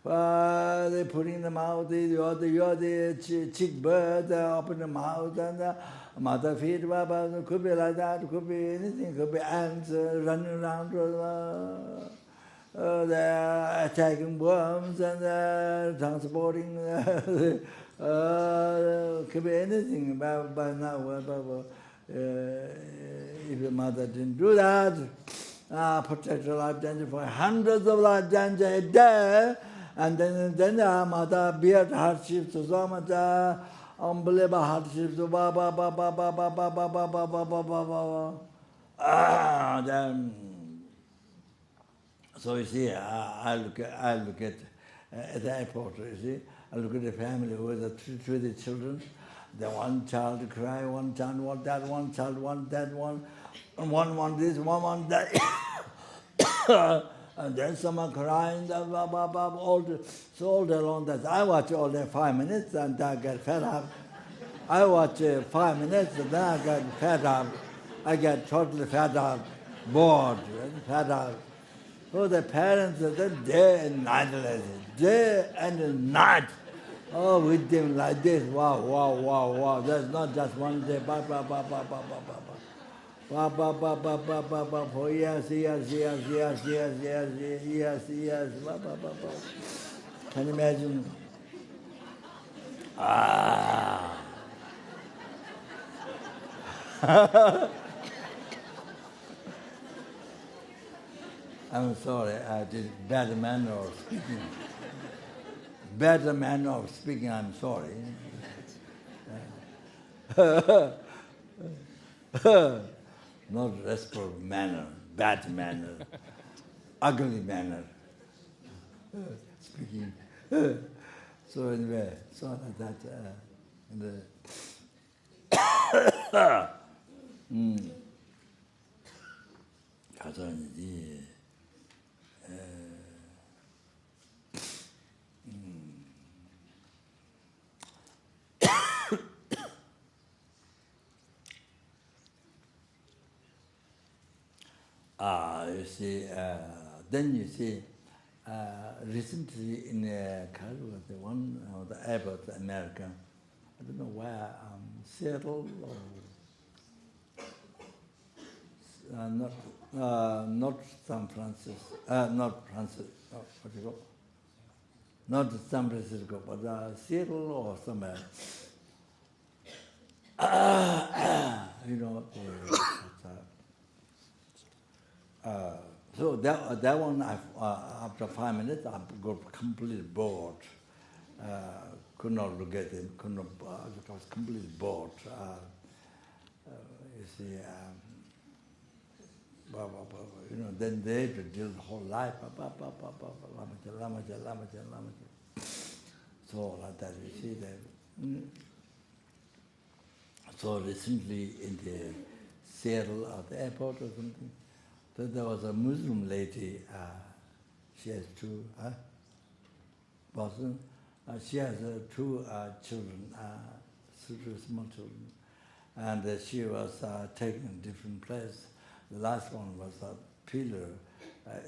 They're putting them out, you're the chick bird, they open the mouth and mother feed, could be like that, could be anything, could be ants running around, they're attacking worms and transporting, could be anything by now. If your mother didn't do that, protect her life danger for hundreds of life danger a day, and then mother bear hardships, so much unbelievable hardships, then, so you see, I look at the airport, you see, I look at the family who has three children. The one child cry, one child want that, one child want that one, and one want this, one want that. And then someone crying, all day long. That I watch all day 5 minutes and I get fed up. I watch 5 minutes and then I get fed up. I get totally fed up, bored, fed up. So the parents are day and night, day and night. Oh, with them like this, wow. That's not just one day, for years. Can you imagine? I'm sorry, I did bad manner of speaking. Better manner of speaking, I'm sorry. Not respectful manner, bad manner, ugly manner. Speaking. So anyway, so like that. You see, then you see, recently in Calgary, the one of the airport, America, I don't know where, Seattle or not San Francisco, not San Francisco, but Seattle or somewhere. You know, So that one, after 5 minutes, I got completely bored. Could not look at it. I was completely bored. You see, then they had to deal the whole life. So like that, you see that. So recently in the Seattle at the airport or something, there was a Muslim lady. She has two, Boston. She has two children, two small children, and she was taken in different place. The last one was a pillar.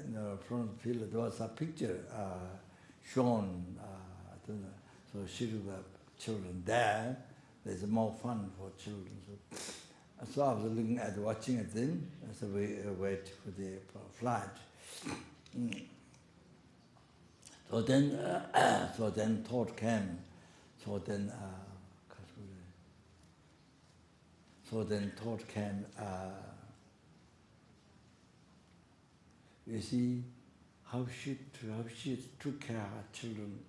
In the front pillar, there was a picture shown. So she took the children there. There's more fun for children. So I was looking at watching it then. So we wait for the flight. So then thought came. So then thought came. You see how she took care of her children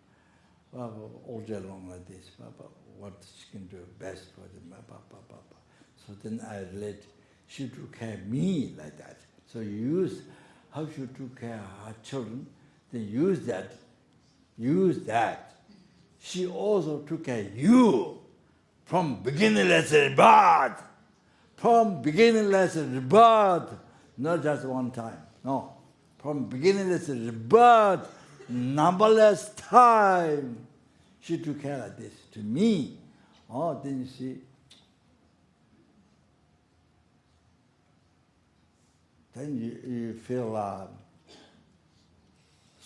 all day long like this. What she can do best for them. So then I relate. She took care of me like that. So you use how she took care of her children. Then use that. She also took care of you from beginningless birth. From beginningless birth, not just one time. No, from beginningless birth, numberless time. She took care of this to me. Oh, then you see. Then you feel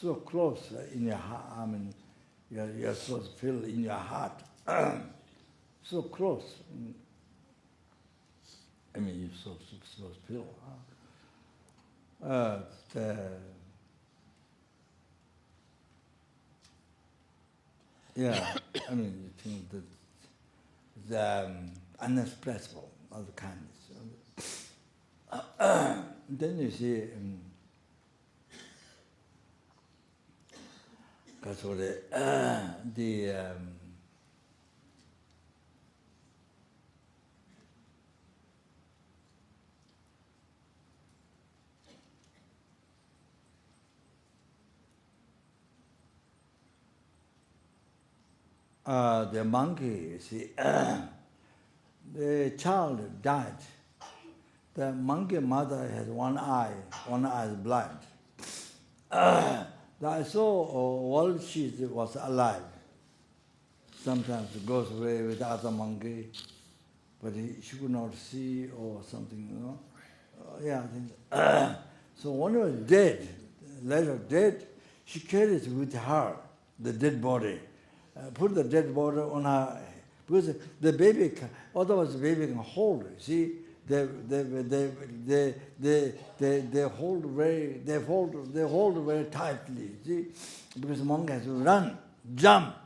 so close in your heart. I mean, you're supposed to feel in your heart. So close. I mean, you're supposed to feel. Yeah, I mean, you think that the unexpressible of the kindness. Then you see, because of the monkey, you see, the child died. The monkey mother has one eye is blind. I saw while she was alive. Sometimes it goes away with the other monkey, but she could not see or something, you know. I think. So when he was dead, later dead, she carries with her the dead body. Put the dead body on her, because the baby, otherwise the baby can hold it. See, they hold very tightly. See, because the monkey has to run, jump.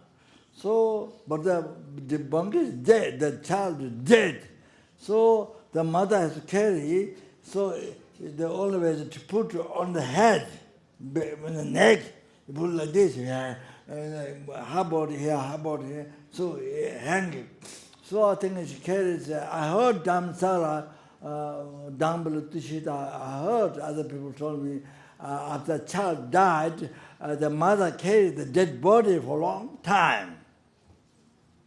So, but the monkey is dead. The child is dead. So the mother has to carry. So the only way is to put on the head, on the neck. You put it like this. Yeah. Her body here, so hanging. So I think she carries, I heard Dhammsara, Bodhichitta, I heard other people told me, after the child died, the mother carried the dead body for a long time.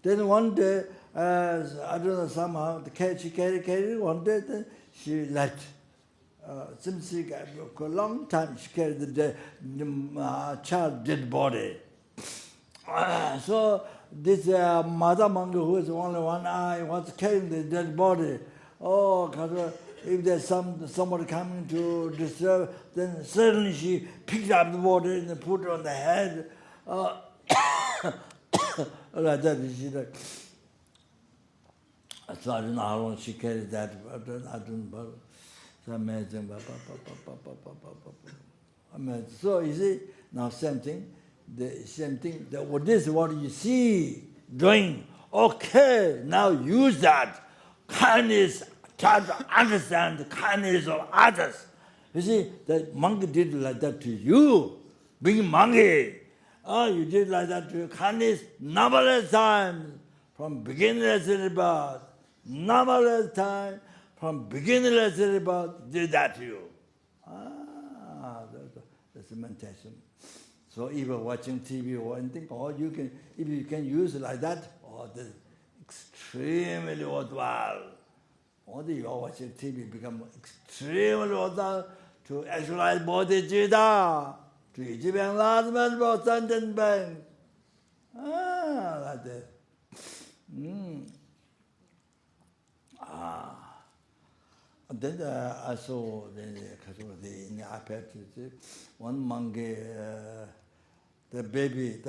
Then one day, I don't know, somehow, she carried one day, then she let. Since she for a long time, she carried the child dead body. So this mother monkey who has only one eye was carrying the dead body. Oh, because if there's somebody coming to disturb, then suddenly she picked up the body and put it on the head. Like that, she like. So I don't know how long she carried that. I don't know. So amazing. So you see, now same thing. The same thing. This is what you see doing. Okay, now use that kindness. Try to understand the kindness of others. You see, the monkey did like that to you. Being monkey, you did like that to your kindness numberless times from beginningless rebirth. Numberless times from beginningless rebirth did that to you. That's a meditation. So even watching TV or anything, or you can, if you can use it like that, that's extremely worthwhile. Only you are watching TV become extremely worthwhile to actualize Bodhichitta, to achieve enlightenment for sentient beings. Like that. Then I saw in the iPad, one monkey, the baby,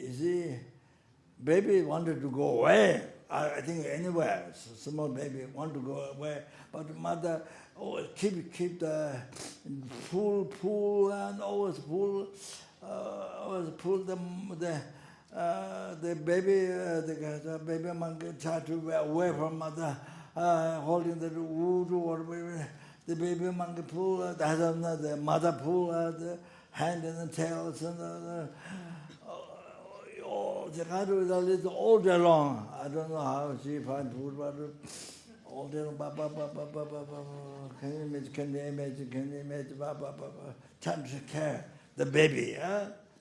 you see, baby wanted to go away. I think anywhere, so small baby want to go away, but mother always keep the pull and always pull the baby monkey try to be away from mother, holding the wood or whatever. The baby monkey pull, the mother pull the hand and the tails and the cattle is a little all day long. I don't know how she finds food, but all day long, can you imagine, trying to take care the baby,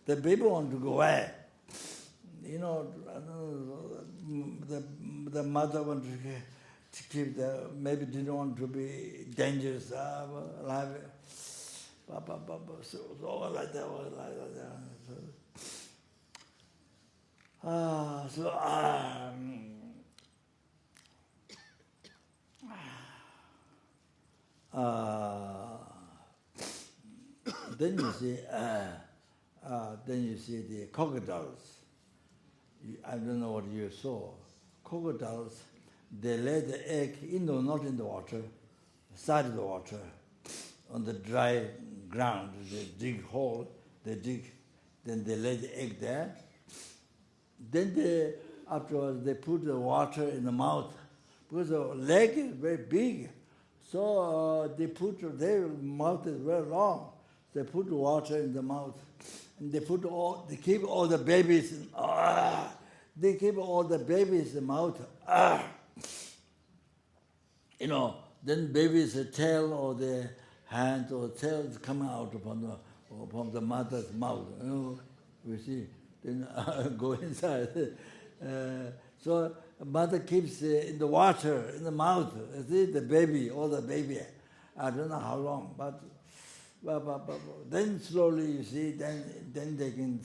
the baby wants to go away. You know, the mother wants to keep maybe didn't want to be dangerous, alive. So like that. Then you see the crocodiles. I don't know what you saw. Crocodiles, they lay the egg not in the water, side of the water, on the dry ground. They dig hole, then they lay the egg there. Then afterwards they put the water in the mouth because the leg is very big. So their mouth is very long. They put water in the mouth, and they keep all the babies. They keep all the babies in the mouth. Then baby's tail or the hand or tail is coming out from the mother's mouth. You see. Then go inside. So mother keeps in the water in the mouth. See the baby, all the baby. I don't know how long, but then slowly you see. Then they can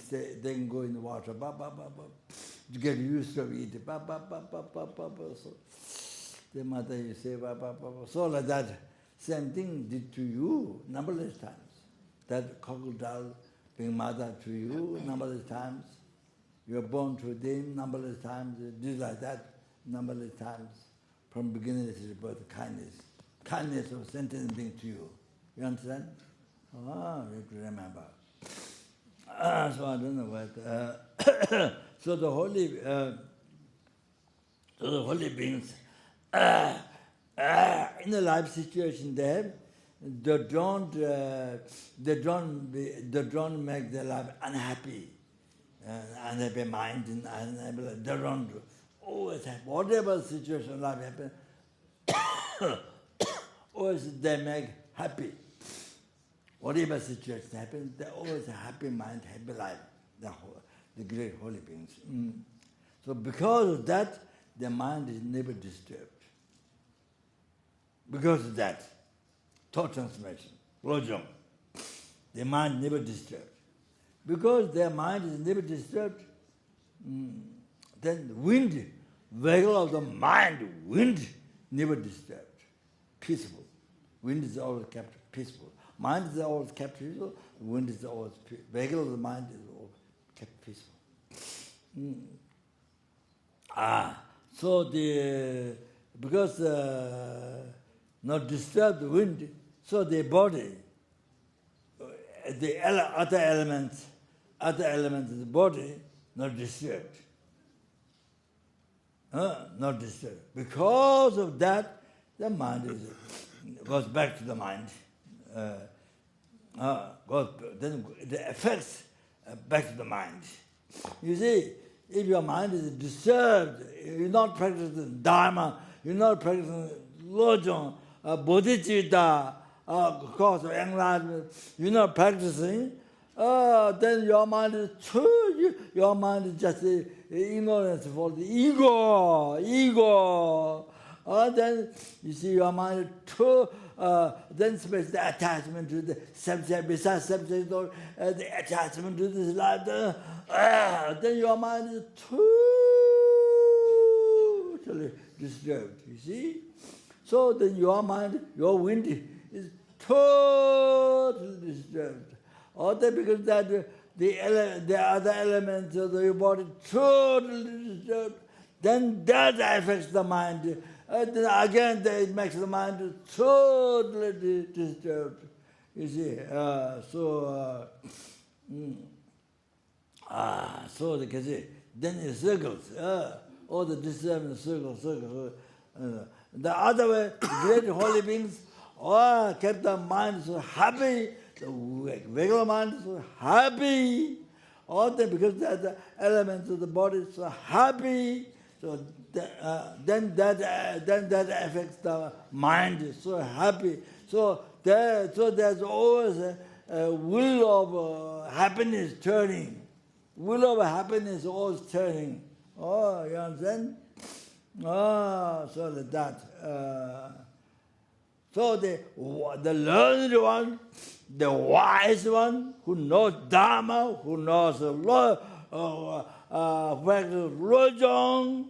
go in the water. To get used to it. So the mother you say so like that. Same thing did to you numberless times. That crocodile being mother to you numberless times. You are born to them numberless times. Did like that numberless times. From beginning to birth, kindness. Kindness of sentient being to you. You understand? You have to remember. So I don't know what. So the holy beings in the life situation they don't make their life unhappy, unhappy mind, and unhappy. They don't always have whatever situation in life happens. Always they make happy. Whatever situation happens, they always a happy mind, happy life. The great holy beings. So because of that, their mind is never disturbed. Because of that, thought transformation, lojong, their mind never disturbed. Because their mind is never disturbed, then the wind, vehicle of the mind, wind never disturbed, peaceful. Wind is always kept peaceful. Mind is always kept peaceful, wind is always peaceful. Vehicle of the mind is always kept peaceful. So because not disturb the wind, so the body, the other elements of the body not disturbed. Not disturbed. Because of that, the mind goes back to the mind. then it affects back to the mind. You see, if your mind is disturbed, you're not practicing Dharma, you're not practicing lojong, Bodhichitta, course of enlightenment, you're not practicing, then your mind is true, your mind is just ignorance for the ego. Then you see your mind too, then space the attachment to the subject, besides subject or the attachment to this life, then your mind is totally disturbed, you see? So then your mind, your wind is totally disturbed. Or that because that the other elements of your body totally disturbed, then that affects the mind. Then again, it makes the mind totally disturbed. You see, so they can see. Then it circles. All the disturbance circles. The other way, the great holy beings, kept the mind so happy. The regular mind is so happy. All that because the elements of the body is so happy. So then that affects the mind. Is so happy. So there's always a will of happiness turning. Will of happiness always turning. Oh, you understand? So that. So the learned one, the wise one, who knows Dharma, who knows lojong,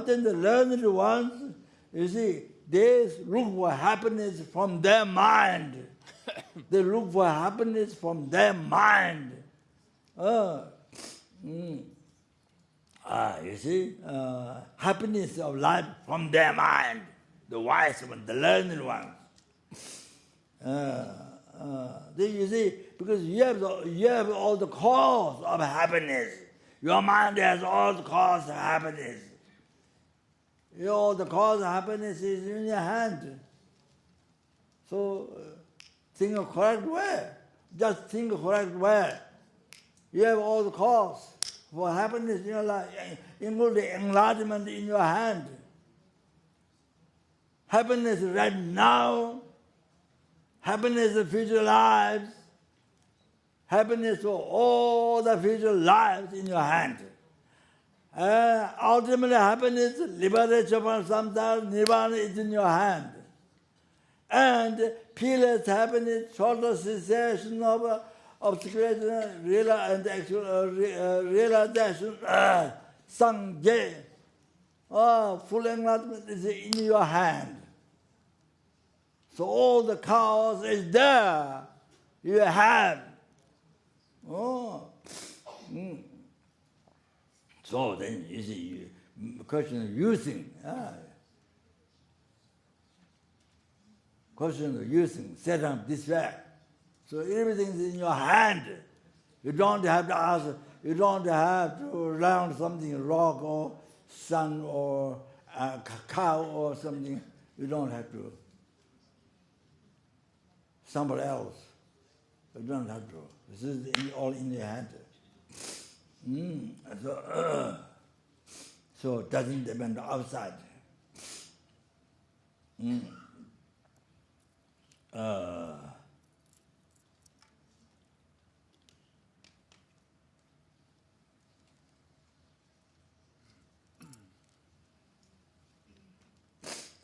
then the learned ones, you see, they look for happiness from their mind. They look for happiness from their mind. You see, happiness of life from their mind. The wise one, the learned one. Then you see, because you have all the cause of happiness. Your mind has all the cause of happiness. All the cause of happiness is in your hand. So think of correct way. Just think of correct way. You have all the cause for happiness in your life, including enlightenment in your hand. Happiness right now, happiness in future lives, happiness for all the future lives in your hand. Ultimately happiness, liberation from samsara, nirvana is in your hand. And peerless happiness, total cessation of obscuration, and actual realization, sangye, full enlightenment is in your hand. So all the cause is there. You have. So then you see, question of using. Question of using, set up this way. So everything is in your hand. You don't have to ask, you don't have to rely on something, rock or sun or cow or something. You don't have to. Somebody else. You don't have to. This is all in your hand. So it doesn't depend on outside.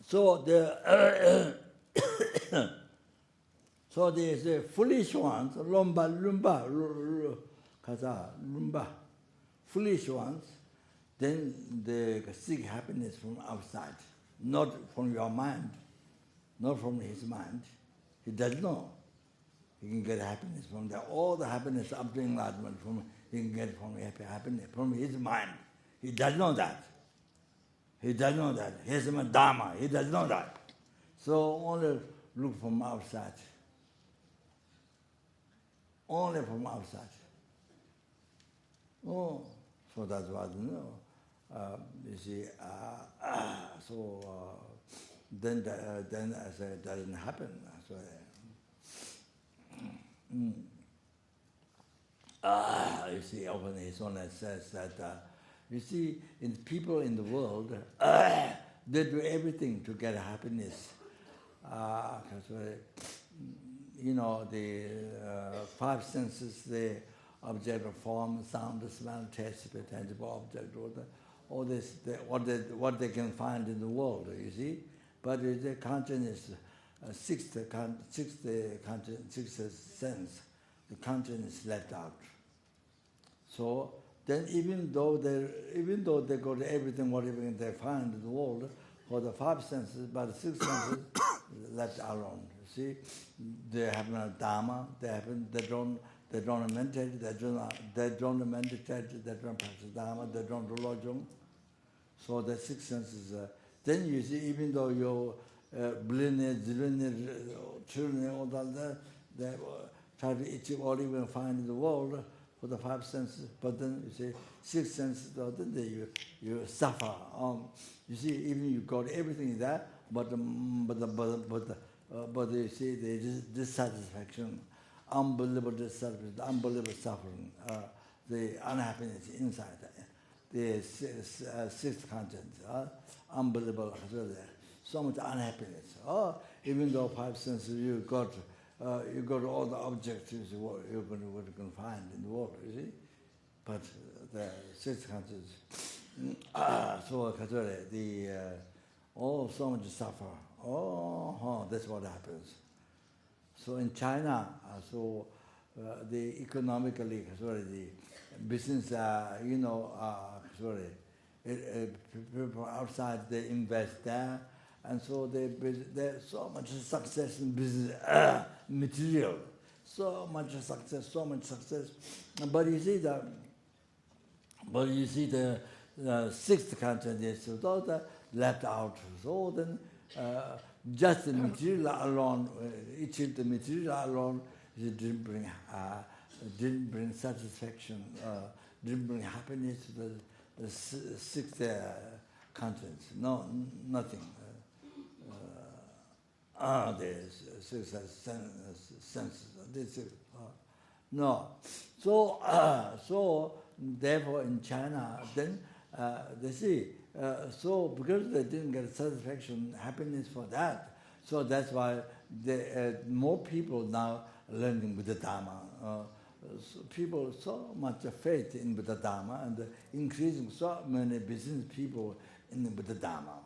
So so there's foolish ones, lumba, foolish ones, then they seek happiness from outside, not from your mind, not from his mind. He doesn't know. He can get happiness from there. All the happiness up to enlightenment, he can get from happiness from his mind. He doesn't know that. He doesn't know that. He has a Dharma. He doesn't know that. So only look from outside. Only from outside. So that's what you see. Then I say it doesn't happen. So You see, often his Holiness says that, you see, in people in the world, they do everything to get happiness. You know, the five senses, they observe a form, sound, smell, taste, tangible object, all this, what they can find in the world, you see. But the consciousness, sixth sense, the consciousness left out. So then, even though they go to everything, whatever they find in the world, for the five senses, but the six senses left alone. You see, they have no dharma. They don't meditate. They don't meditate. They don't practice dharma. They don't do lojong. So the six senses. Then you see, even though you billionaire, zillionaire, trillionaire, all that, they try to achieve all you can find in the world for the five senses, but then you see six senses, then you suffer. You see, even you got everything there, but you see the dissatisfaction, unbelievable dissatisfaction, unbelievable suffering, the unhappiness inside, the sixth content, unbelievable, so much unhappiness. Even though five senses you got all the objects you're going to find in the world, you see. But the sixth consciousness, so so much suffer. That's what happens. So in China, the economically, the business, people outside, they invest there. And so there's so much success in business, material, so much success. But you see the sixth content is left out. So then, just the material alone, achieve the material alone, it didn't bring satisfaction, didn't bring happiness to the sixth content. No, nothing. There's six senses. No. So therefore in China, then they see, so because they didn't get satisfaction, happiness for that, so that's why more people now learning Buddha Dharma. People so much faith in Buddha Dharma and increasing so many business people in the Buddha Dharma.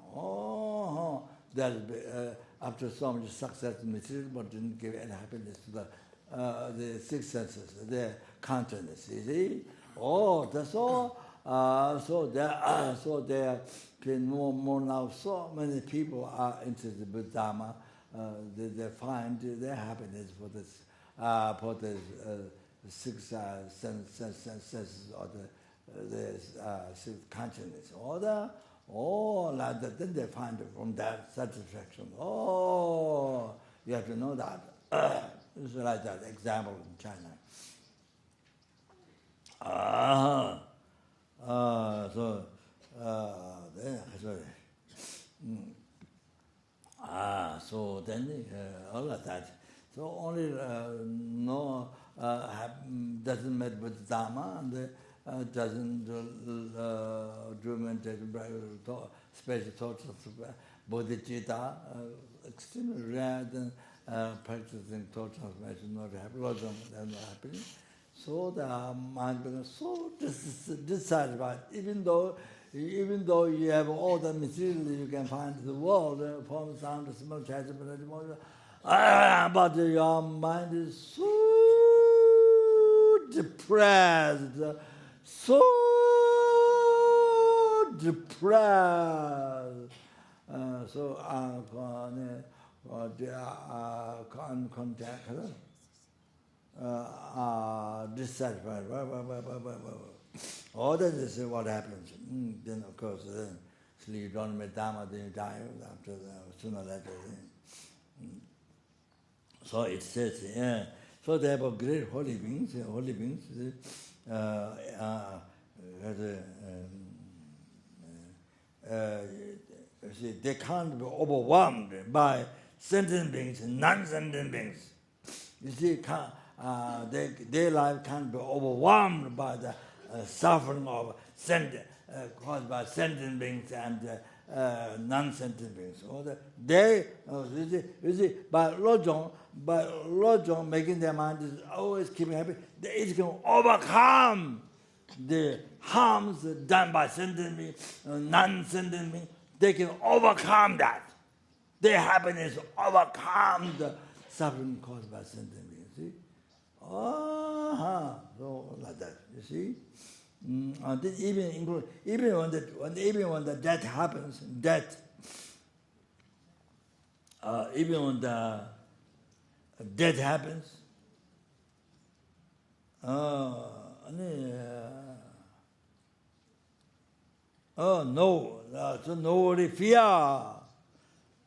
After so much success in material, but didn't give any happiness to the six senses, the consciousness. You see? That's all. So there been more now. So many people are interested in Buddha Dharma. They find their happiness for this six senses or the six consciousness. Like that, then they find from that satisfaction. You have to know that. It's like that example in China. So then all of that. So only doesn't met with Dharma and doesn't do meditation, special thoughts of Bodhichitta, extremely rare than practicing thought transformation, not happy, lojong, they're not happy. So the mind becomes so dissatisfied, even though you have all the material you can find in the world, form, sound, smell, taste, but your mind is so depressed, so depressed, dissatisfied. All that is what happens. Then of course, you don't make Dharma, then you die after sooner or later. So it says, so they have great holy beings. They can't be overwhelmed by sentient beings and non-sentient beings. You see, their life can be overwhelmed by the suffering of caused by sentient beings and non-sentient beings. They, you see, by lojong, making their mind is always keeping happy, it can overcome the harms done by sentient beings, non-sentient beings. They can overcome that. Their happiness overcome the suffering caused by sentient beings. See? So like that. You see. Even when the death happens, even when the death happens, no, so nobody fear.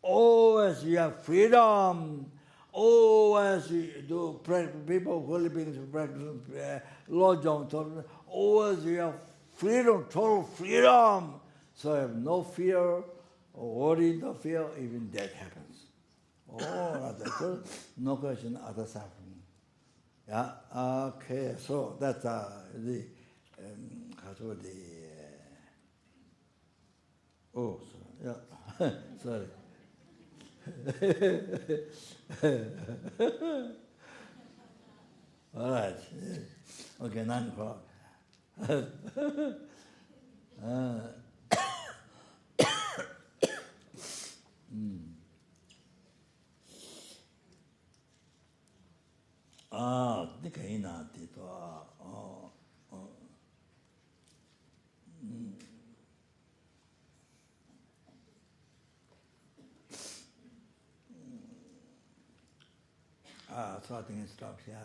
Always you have freedom. Always you do people who live in practice lojong. Always you have freedom, total freedom. So you have no fear or worry, no fear, even death happens. So no question, other suffering. Yeah, okay, so that's the sorry. All right. Okay, 9 o'clock. So I think it stops, yeah.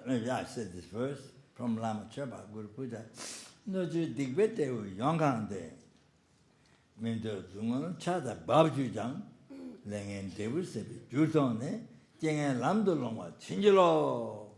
Maybe I said this verse from Lama Chöpa, Guru Puja. No, just digbete wu yongkangde. Mendo zungon chada babjujang, lengen debu sebi, jutone, jengen lamdo longwa, chinjilo.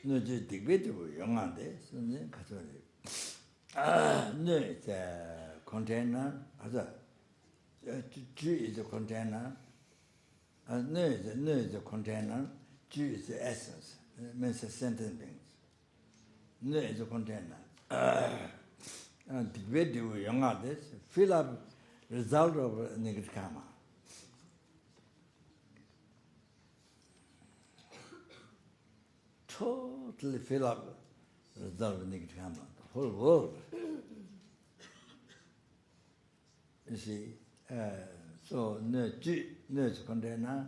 No, just digbete wu yongkangde, sunze kachori. No, it's a container. Ju is a container. No is a container. Ju is the essence. It means the sentient beings. No is a container. And the way do we young this fill up result of negative karma. Totally fill up result of negative karma. Whole world. You see, so no is a container,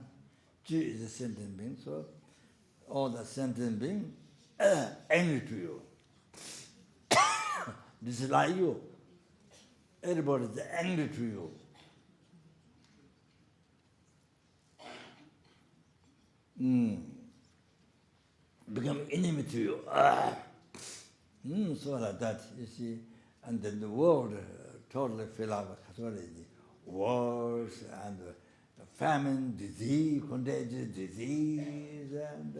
Ju is a sentient being, so all the sentient being angry to you. Dislike you. Everybody is angry to you. Become enemy to you. So like that, you see, and then the world totally fill up with wars and famine, disease, contagious disease, and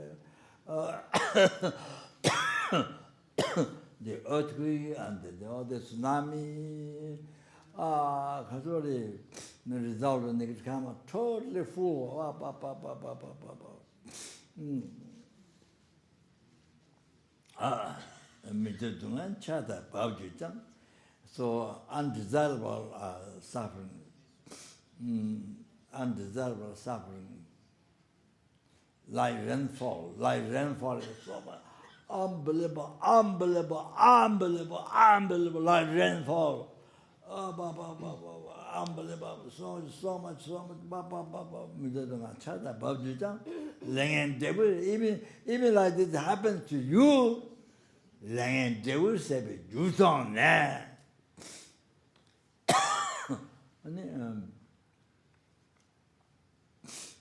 the earthquake and the tsunami. The result of negative karma totally full. Chata Babjujam. So undesirable suffering, like rainfall is so much unbelievable, like rainfall, unbelievable, so much, even like this happens to you,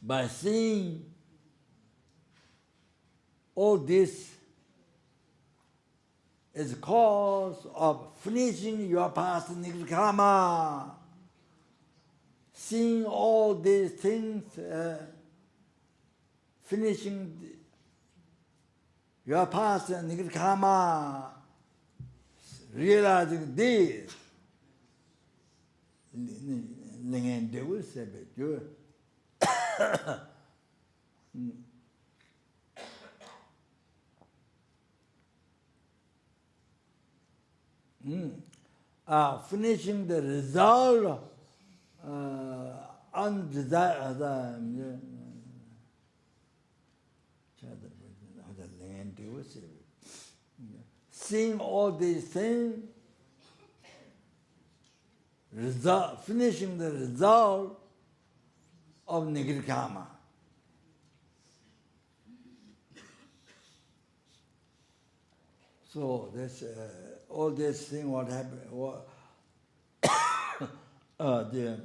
by seeing all this is cause of finishing your past nirkama. Seeing all these things, finishing your past nirkama, realizing this, finishing the result undesired. Seeing all these things, finishing the result of nigirkama. So this, all this thing, what happened, the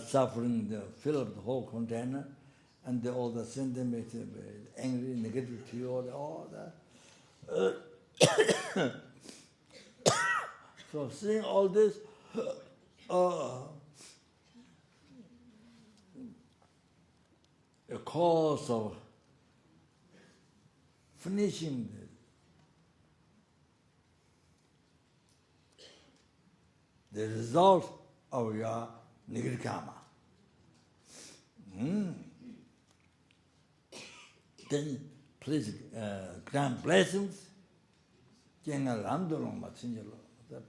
suffering fill up the whole container, and all the sentiments, angry, negativity, all that. So seeing all this, a cause of finishing the result of your nigirkama. Then please grant blessings.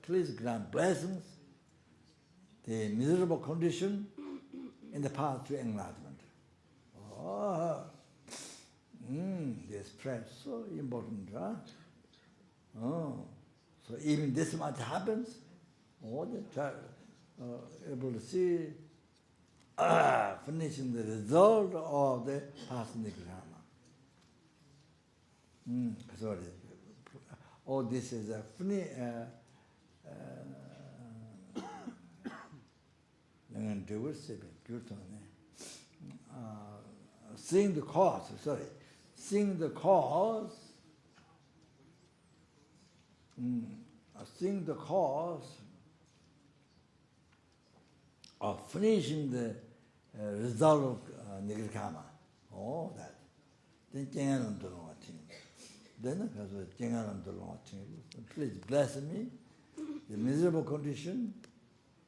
Please grant blessings, the miserable condition in the path to enlightenment. This prayer is so important, huh? So even this much happens, all the time, able to see, finishing the result of the past nirkama. Sorry. All this is a funny, seeing the cause, seeing the cause of finishing the result of nirkama. Oh, that. Then, please bless me, the miserable condition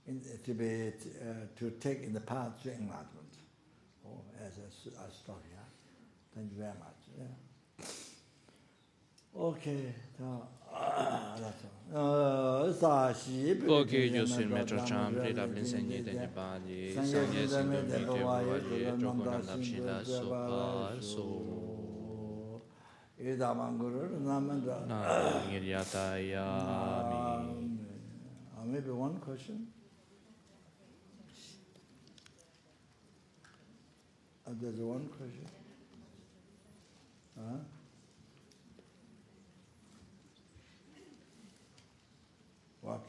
to take in the path to enlightenment. As I stop here. Thank you very much. Yeah. Okay. Ok, yo soy el maestro Chambri, la blinsenyi de Nipali, sanye singam ni ke buwali, chokonam napshin la sopa, so. Maybe one question? There's one question. What?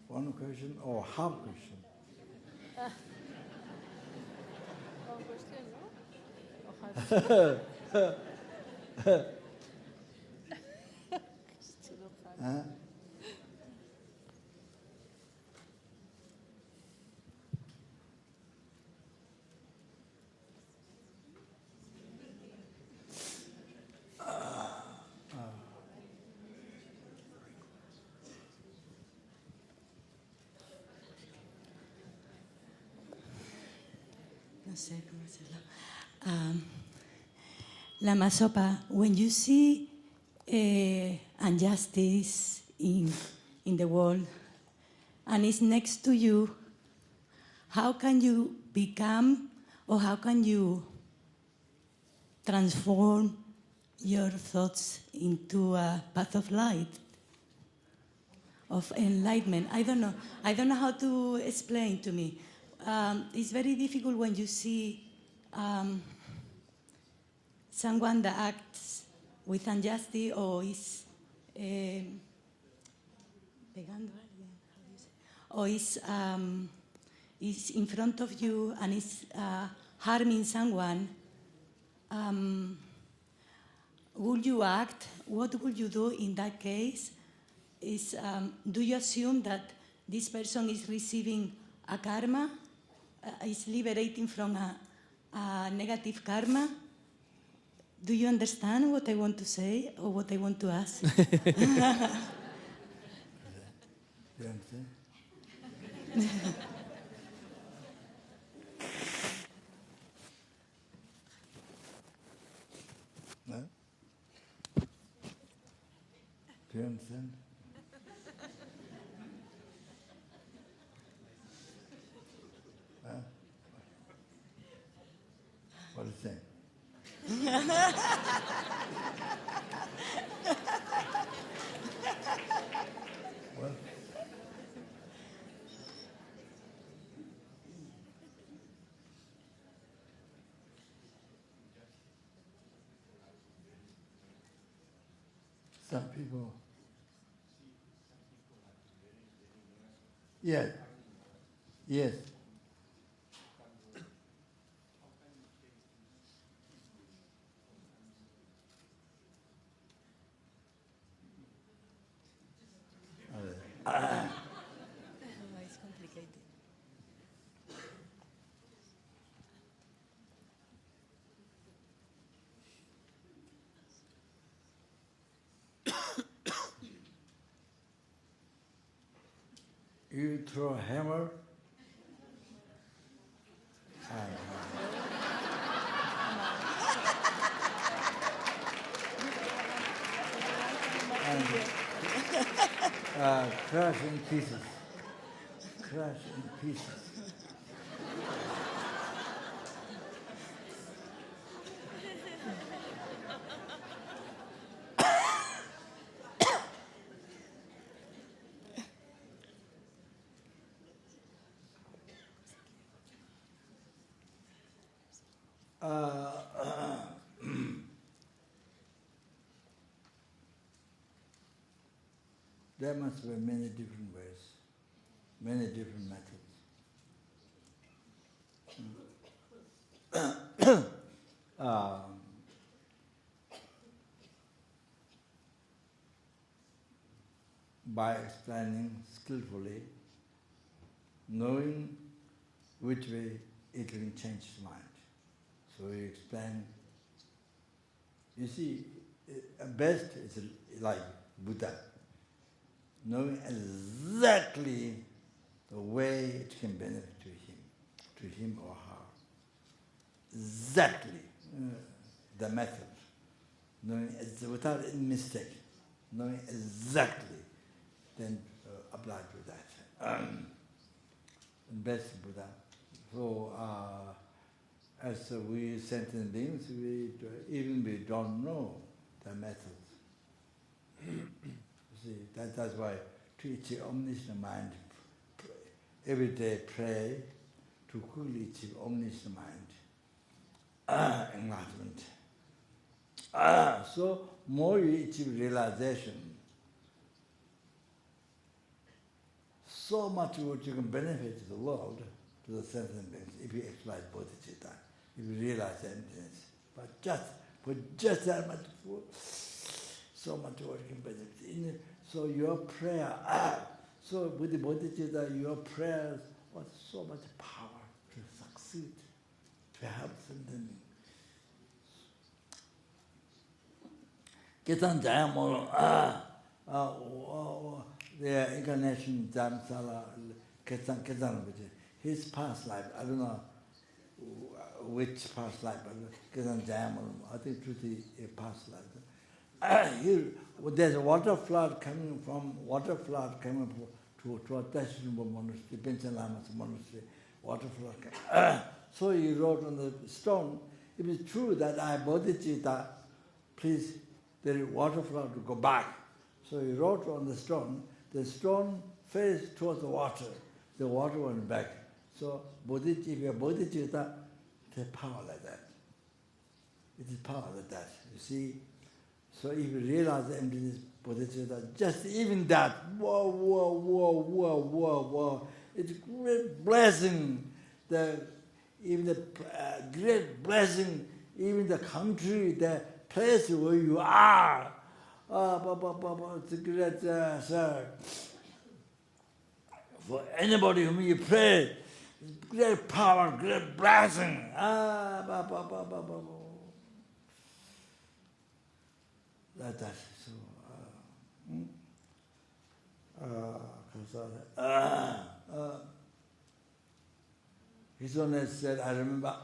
One question or half question? One question, no? Or half No sé cómo decirlo. Lama Sopa, when you see injustice in the world and it's next to you, how can you become or how can you transform your thoughts into a path of light? of enlightenment. I don't know. I don't know how to explain to me. It's very difficult when you see someone that acts with injustice or is or is in front of you and is harming someone. Would you act? What would you do in that case? Do you assume that this person is receiving a karma, is liberating from a negative karma? Do you understand what I want to say or what I want to ask? You understand? No? Do you understand? Huh? What is that? What? Some people. Yes. Yes. It's complicated. You throw a hammer. And crash in pieces. Crash in pieces. There must be many different ways, many different methods. By explaining skillfully, knowing which way it will change his mind. So you explain. You see, best is like Buddha, knowing exactly the way it can benefit to him or her. Exactly the method, knowing without any mistake, knowing exactly, then apply to that. Best Buddha. So as we sentient beings, we don't know the methods. See, that's why to achieve omniscient mind, every day pray to quickly achieve omniscient mind, enlightenment. So more you achieve realization, so much what you can benefit to the world, to the sentient beings, if you exercise Bodhichitta, if you realize emptiness. But just that much, so much what you can benefit. So your prayer, so with the Bodhichitta, your prayers was so much power to succeed, to help sentient beings. Ketan Jayamolo, the incarnation Dhamsala, Ketan, his past life, I don't know which past life, but Ketan Jayamolo, I think to the past life. There's a water flood coming to a Tashrimbo monastery, Geshes Lamas monastery, water flood. So he wrote on the stone, if it's true that I Bodhichitta, please, there is water flood to go back. So he wrote on the stone, the stone faced towards the water went back. So Bodhichitta, the power like that. It is power like that. You see. So if you realize the emptiness, Bodhichitta, just even that, whoa, it's a great blessing. Even the great blessing, even the country, the place where you are. It's a great, sir. For anybody whom you pray, great power, great blessing. Like that. So, his Holiness said, I remember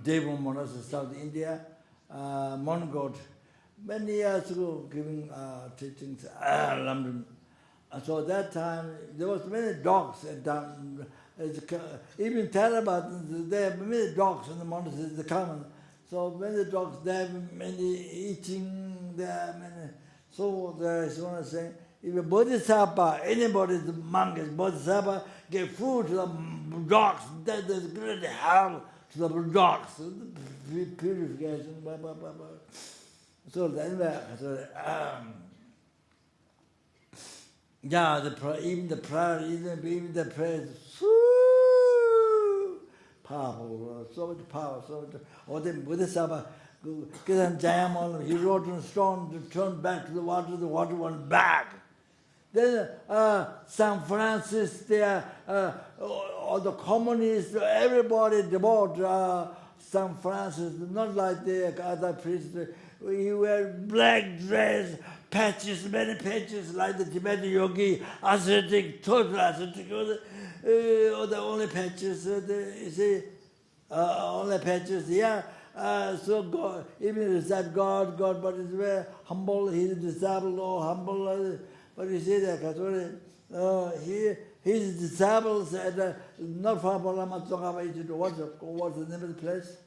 Devon Monas, South India, Mongol, many years ago, giving teachings in London. So at that time, there was many dogs down. Even Taliban, there are many dogs in the monasteries, the common. So many dogs, there many eating, there many. So there is one saying, if a bodhisattva, anybody, the monk is bodhisattva, give food to the dogs, that is great help to the dogs. Purification, blah, blah, blah, blah. So anyway, even the prayer, even the prayer, powerful, so much power, so much. Or the Bodhisattva, he wrote on stone to turn back to the water went back. Then San Francis, there, all the communists, everybody devote San Francis, not like the other priests. He wear black dress, patches, many patches, like the Tibetan yogi, ascetic, total ascetic, or the only patches, you see, only patches, yeah. So God, even if that God, but it's very humble, he's disabled or humble. But you see that, his disciples said, not far from what's the name of the place?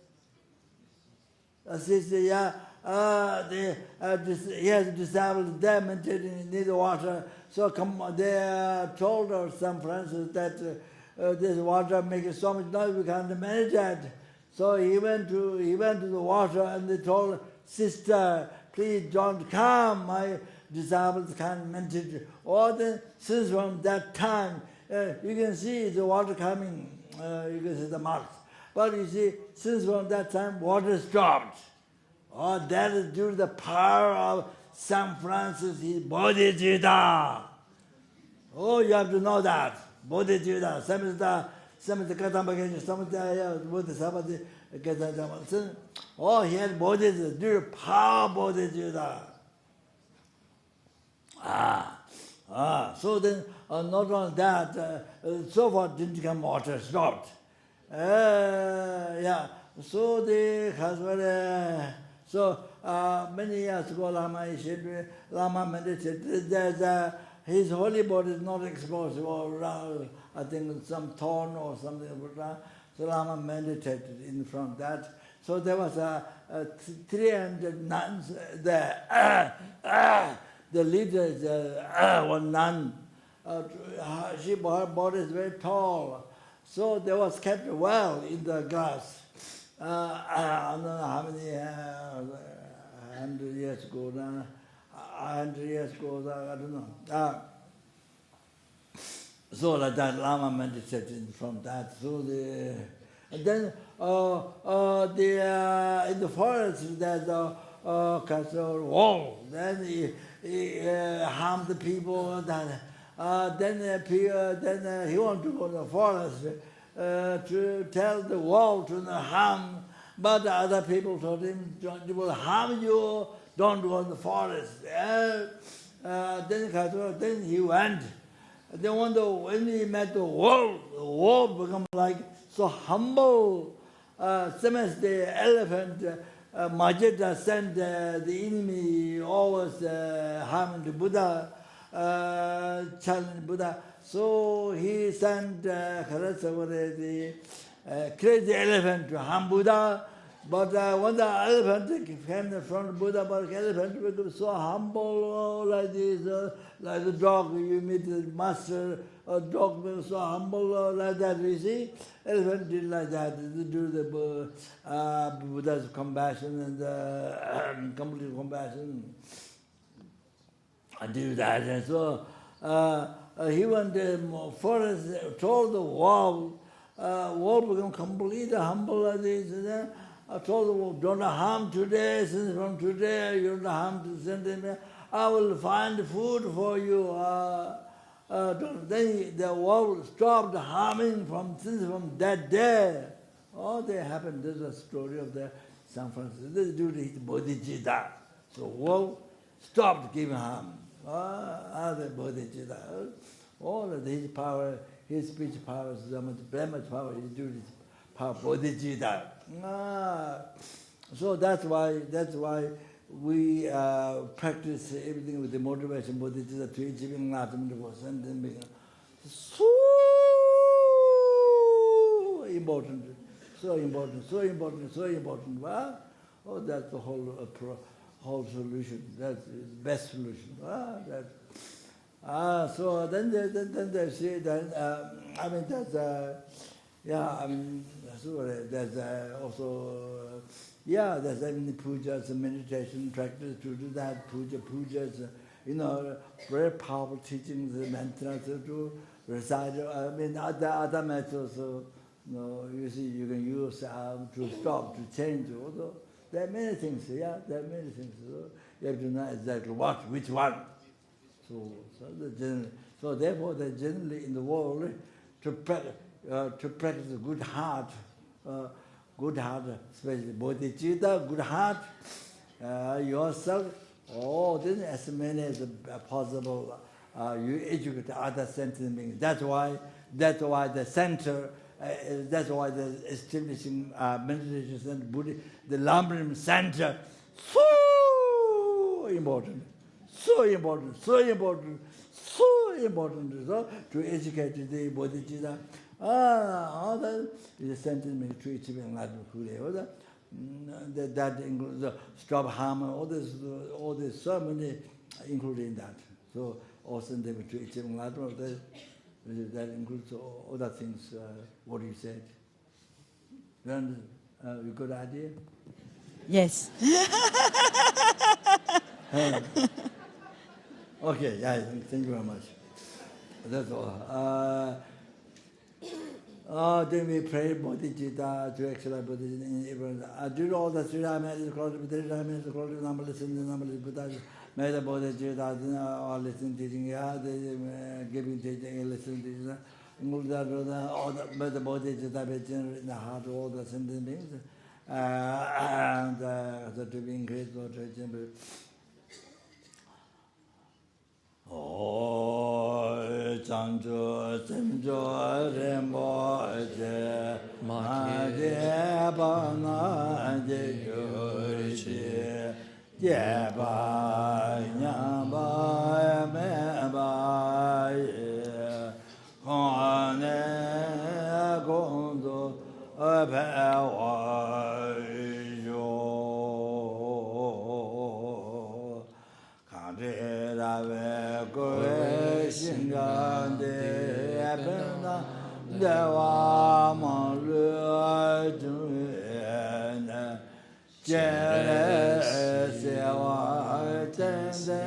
He has disabled them and need water. So they told us, San Francis, that this water makes so much noise, we can't manage that. So he went to the water and they told, sister, please don't come. My disciples can't meditate. Or then, since from that time, you can see the water coming. You can see the marks. But you see, since from that time, water stopped. Oh, that is due to the power of San Francis, his Bodhichitta. Oh, you have to know that. Bodhichitta, oh, he had Bodhichitta, due to power of Bodhichitta. So then, not only that, so far didn't come water, stopped. So they has many years ago, Lama meditated. There's his holy body is not exposed, or I think some thorn or something. So Lama meditated in front of that. So there was 300 nuns there. The leader is one nun. Her body is very tall. So there was kept well in the glass. I don't know how many 100 years ago now. 100 years ago, I don't know. So like that, Lama meditated from that. So and then in the forest there's a castle wall. Then he harmed the people. Then he wanted to go to the forest to tell the wall to not harm. But the other people told him, "They will harm you. Don't go in the forest." Then he went. Then when he met the wall became like so humble. Same as the elephant, Majida sent the enemy always harming the Buddha, challenging Buddha. So he sent the crazy elephant to harm Buddha. But when the elephant came in front of Buddha, but the elephant became so humble, like this, like the dog. You meet the master, a dog becomes so humble, like that. You see, elephant did like that. They do the Buddha's compassion and complete compassion. I do that, and so he went to the forest, told the wall. Wall became completely humble like this. I told them, don't harm today, since from today you don't harm to sentiment. I will find food for you. Then the world stopped harming since from that day. Oh, they happened. This is a story of the San Francisco. This is due to his Bodhichitta. So world stopped giving harm. The Bodhichitta. All of his power, his speech power, so much power is due to his power, Bodhichitta. So that's why we practice everything with the motivation Bodhichitta to achieving enlightenment for sentient being. So important, so important, so important, so important. Well, oh, that's the whole solution. That's the best solution. So then they say that I mean that's so there's also there's pujas and meditation practice to do that. Pujas, very powerful teachings, mantras to recite. I mean other methods. You see, you can use to stop, to change. Although there are many things. There are many things. So you have to know exactly which one. So therefore, generally in the world to practice a good heart, especially bodhicitta, good heart, yourself. Then as many as possible, you educate other sentient beings. That's why the center. That's why the establishing meditation center, Buddha, the Lamrim center, so important. So important, so important, so important to educate the bodhicitta. All that is sentiment to achieve enlightenment. That includes stop harm, all this so many including that. So all sentiment to achieve enlightenment, that includes all other things. What you said. Then you got an idea? Yes. Okay, thank you very much. That's all. Then we pray Bodhichitta to actualize Bodhichitta. Do all the three dimensions, numberless, Buddha, may the Bodhichitta, all listening, teaching, giving, teaching, listening, teaching, all the Bodhichitta be generated in the heart of all the sentient beings, and to be increased or to achieve. Chanjo, Rinpoche, Bana, Yurishi, Jeba, Nyamba, Meba, Hone, Gondo, Apewa, Dewa Malu Juene Jere Sewa Tende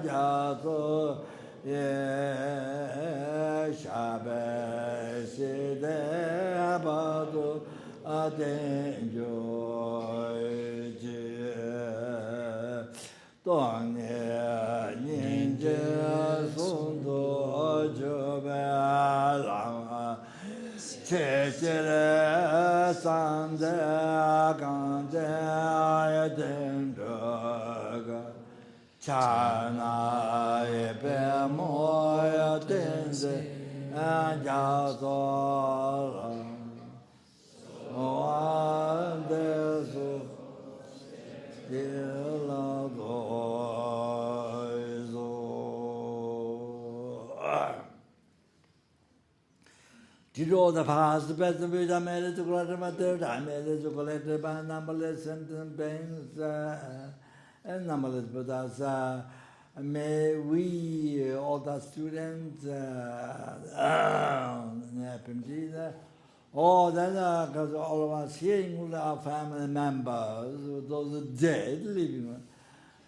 Jato Ye Shabe Side Abadu Adenjo Donye Ninje Sundo Jubela Chechere Sande Gande Adendraga Chana Ebe Moya Tenze Anjazora Oandesu did all the past, the best of which I made it to collect I made it to collect by numberless sentient beings and numberless Buddhas. May we, all the students, because all of us here, including our family members, those dead, living,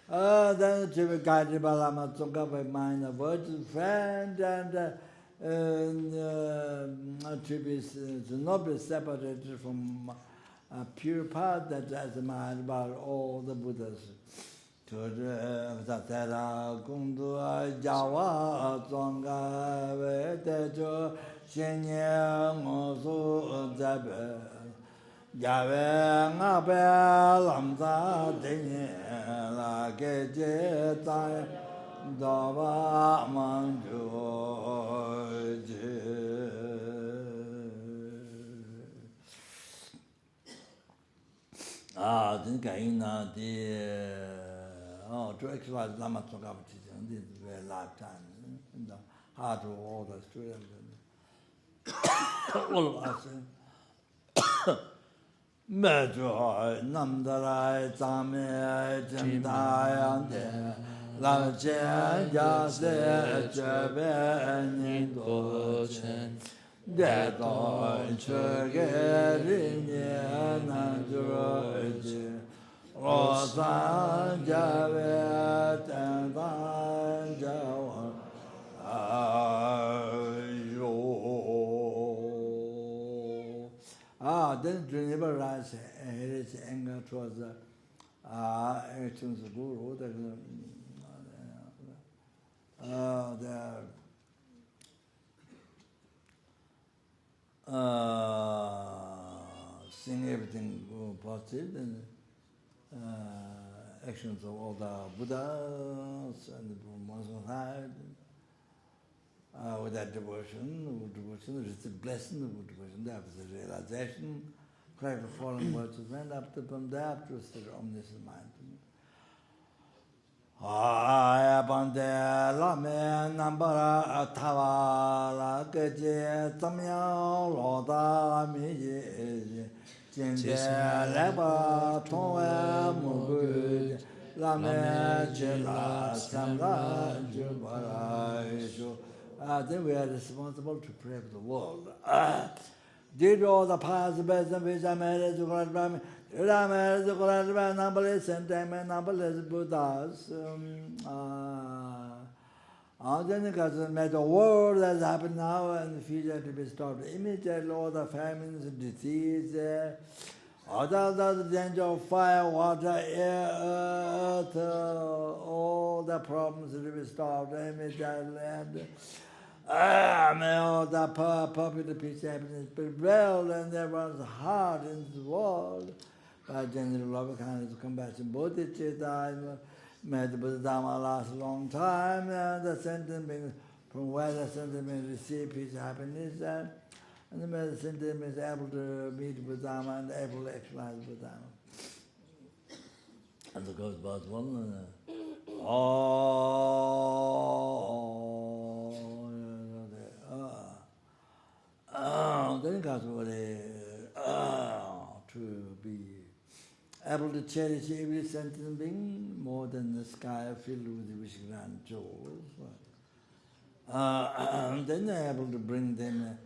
then to be guided by Lama Tsongkhapa by mind, a virtual friend, and to not be separated from a pure path that is mind by all the Buddhas. To the Tatara Kundua Jawa Tsongka Vetejo Shenye Mosu Zabe Yave Ngabe Lamza Denye La Geje Tai Dava Manju Didn't to actualize Lama Tsongkhapa teaching, this is very lifetime, in the heart of all the students, all of us. Medjoy, Namdarai, Tame, Jendayande, Lamchen, Yase, Jeben, Nindochen, Dedoy, Chögerin, Nanjuroji. Rosan Javet and Jawa then Geneva writes his anger towards the actions of Guru. Seeing everything positive and actions of all the Buddhas and the Muslim side, with that devotion, it's a blessing of devotion, that was the realization, cry for fallen virtues, and up to from there to the omniscient mind. Bande Lame Nambara Tavala Geje Tamya Loda Miji Jinde Leba Towe Mugu Lame Jela Samra Jubara. Then we are responsible to pray for the world. Did all the past best and which I made to collect by me. I made to collect by numberless sentient, numberless Buddhas. Then because the world that's happened now and the future to be stopped. Immediately all the famines, disease, all the danger of fire, water, air, earth, all the problems to be stopped immediately. May all the popular peace, happiness prevail and everyone's heart in this world. By general love, kindness, compassion, Bodhichitta, may the Buddha Dhamma last a long time, and the sentient beings, from where the sentient beings receive peace, happiness, and the may the sentient beings able to meet Buddha Dhamma and able to actualize Buddha Dhamma. And the goes about one, then it goes over to be able to cherish every sentient being more than the sky filled with the Vishnu jewels. Then they're able to bring them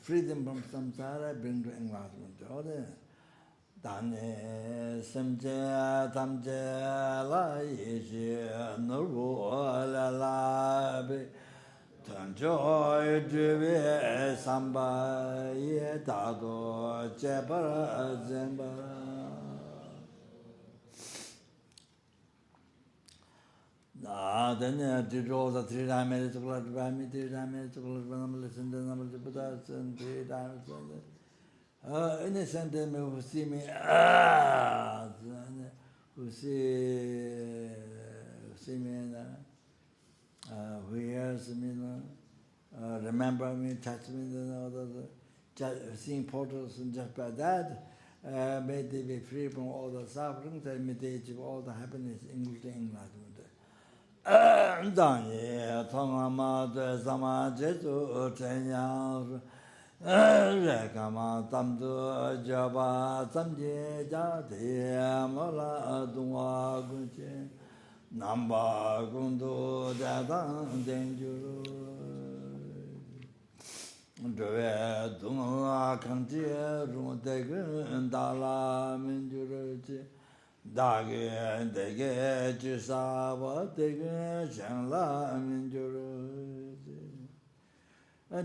freedom from samsara, bring to enlightenment. Dane samje tamje la yeje nurvo la la be tanjoy drive samba ye dado jebara zembara. Then did all the 3 dimensions of blood by me, 3 dimensions of blood, numberless and the numbers of Buddhas, and 3 dimensions. Innocent them who see me, who see me, who hears me, remember me, touch me, seeing portals, and just by that, may they be free from all the sufferings and may they achieve all the happiness, including enlightenment. Danye Tongama de Sama Jesu Tenyang Rekama Tamdu Java Samje Jati Mola Dunga Gunche Namba Gundu Jadan Denjuru Dwe Dunga Kanti Runtegun Dala Minjuruchi Dage Dege Chisava Dege Shangla Minjuruchi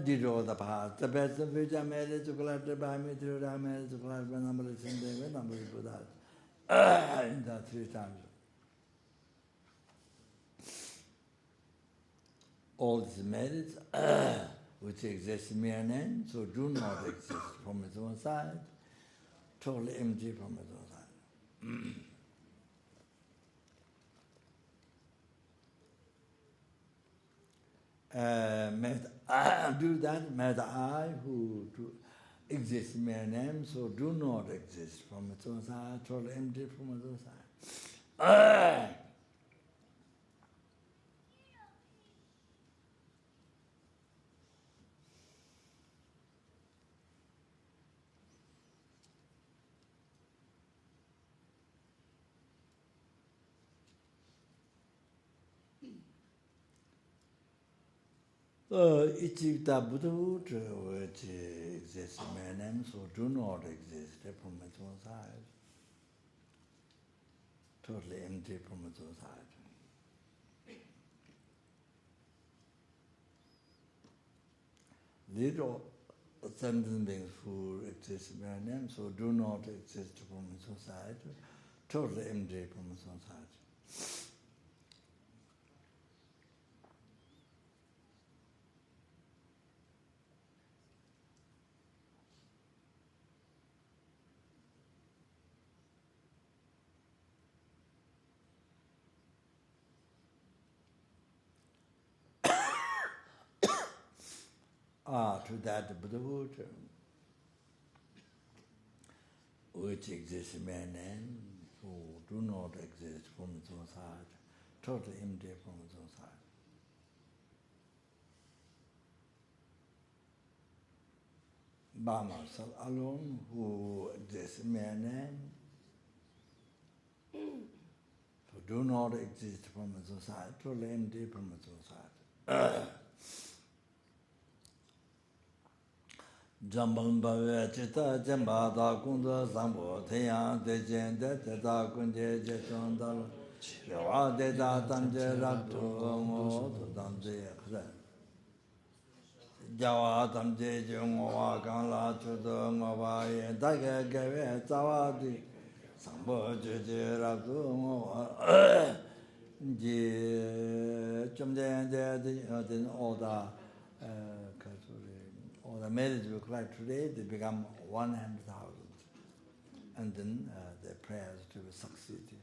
Did all the past, the best of which I made it to collect by me through I made it to collect by numberless and then numberless without in that 3 times. All these merits which exist in mere name, so do not exist from its own side, totally empty from its own side. Do that, matter I who exist in mere name, so do not exist from its own side, totally empty from its own side. Ichikta Buddha which exists in mere name, so do not exist from its own side. Totally empty from its own side. These are sentient beings who exist in mere name, so do not exist from its own side. Totally empty from its own side. To that Buddhahood, which exists in mere name, who do not exist from its own side, totally empty from its own side. Brahma self alone, who exists in mere name, who do not exist from its own side, totally empty from its own side. Jambam Bave Chita Jamba Da Kunda Sambo Teyan Dejen Deta Kunje Jetondal Yawa Deta Tamje Raktu Mo Tamje Kre Jawa Tamje Jungwa Kangla Chudo Ngwa Ye Dage Gave Tawadi Sambo Jeje Raktu Mo Ji Chumje Deta Oda or the marriage we collect today, they become 100,000. And then the prayers to be succeeded.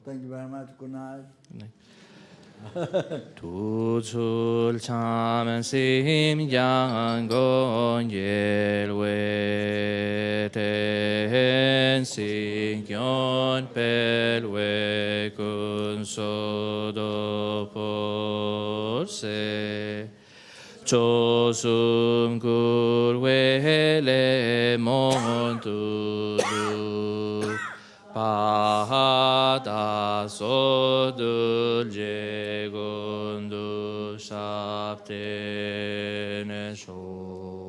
Thank you very much. Good night. Tuchul chaman sim yangon yelwe ten singyon pelwe kun sodo porse chosum kurwe le montu Pada so saptene so.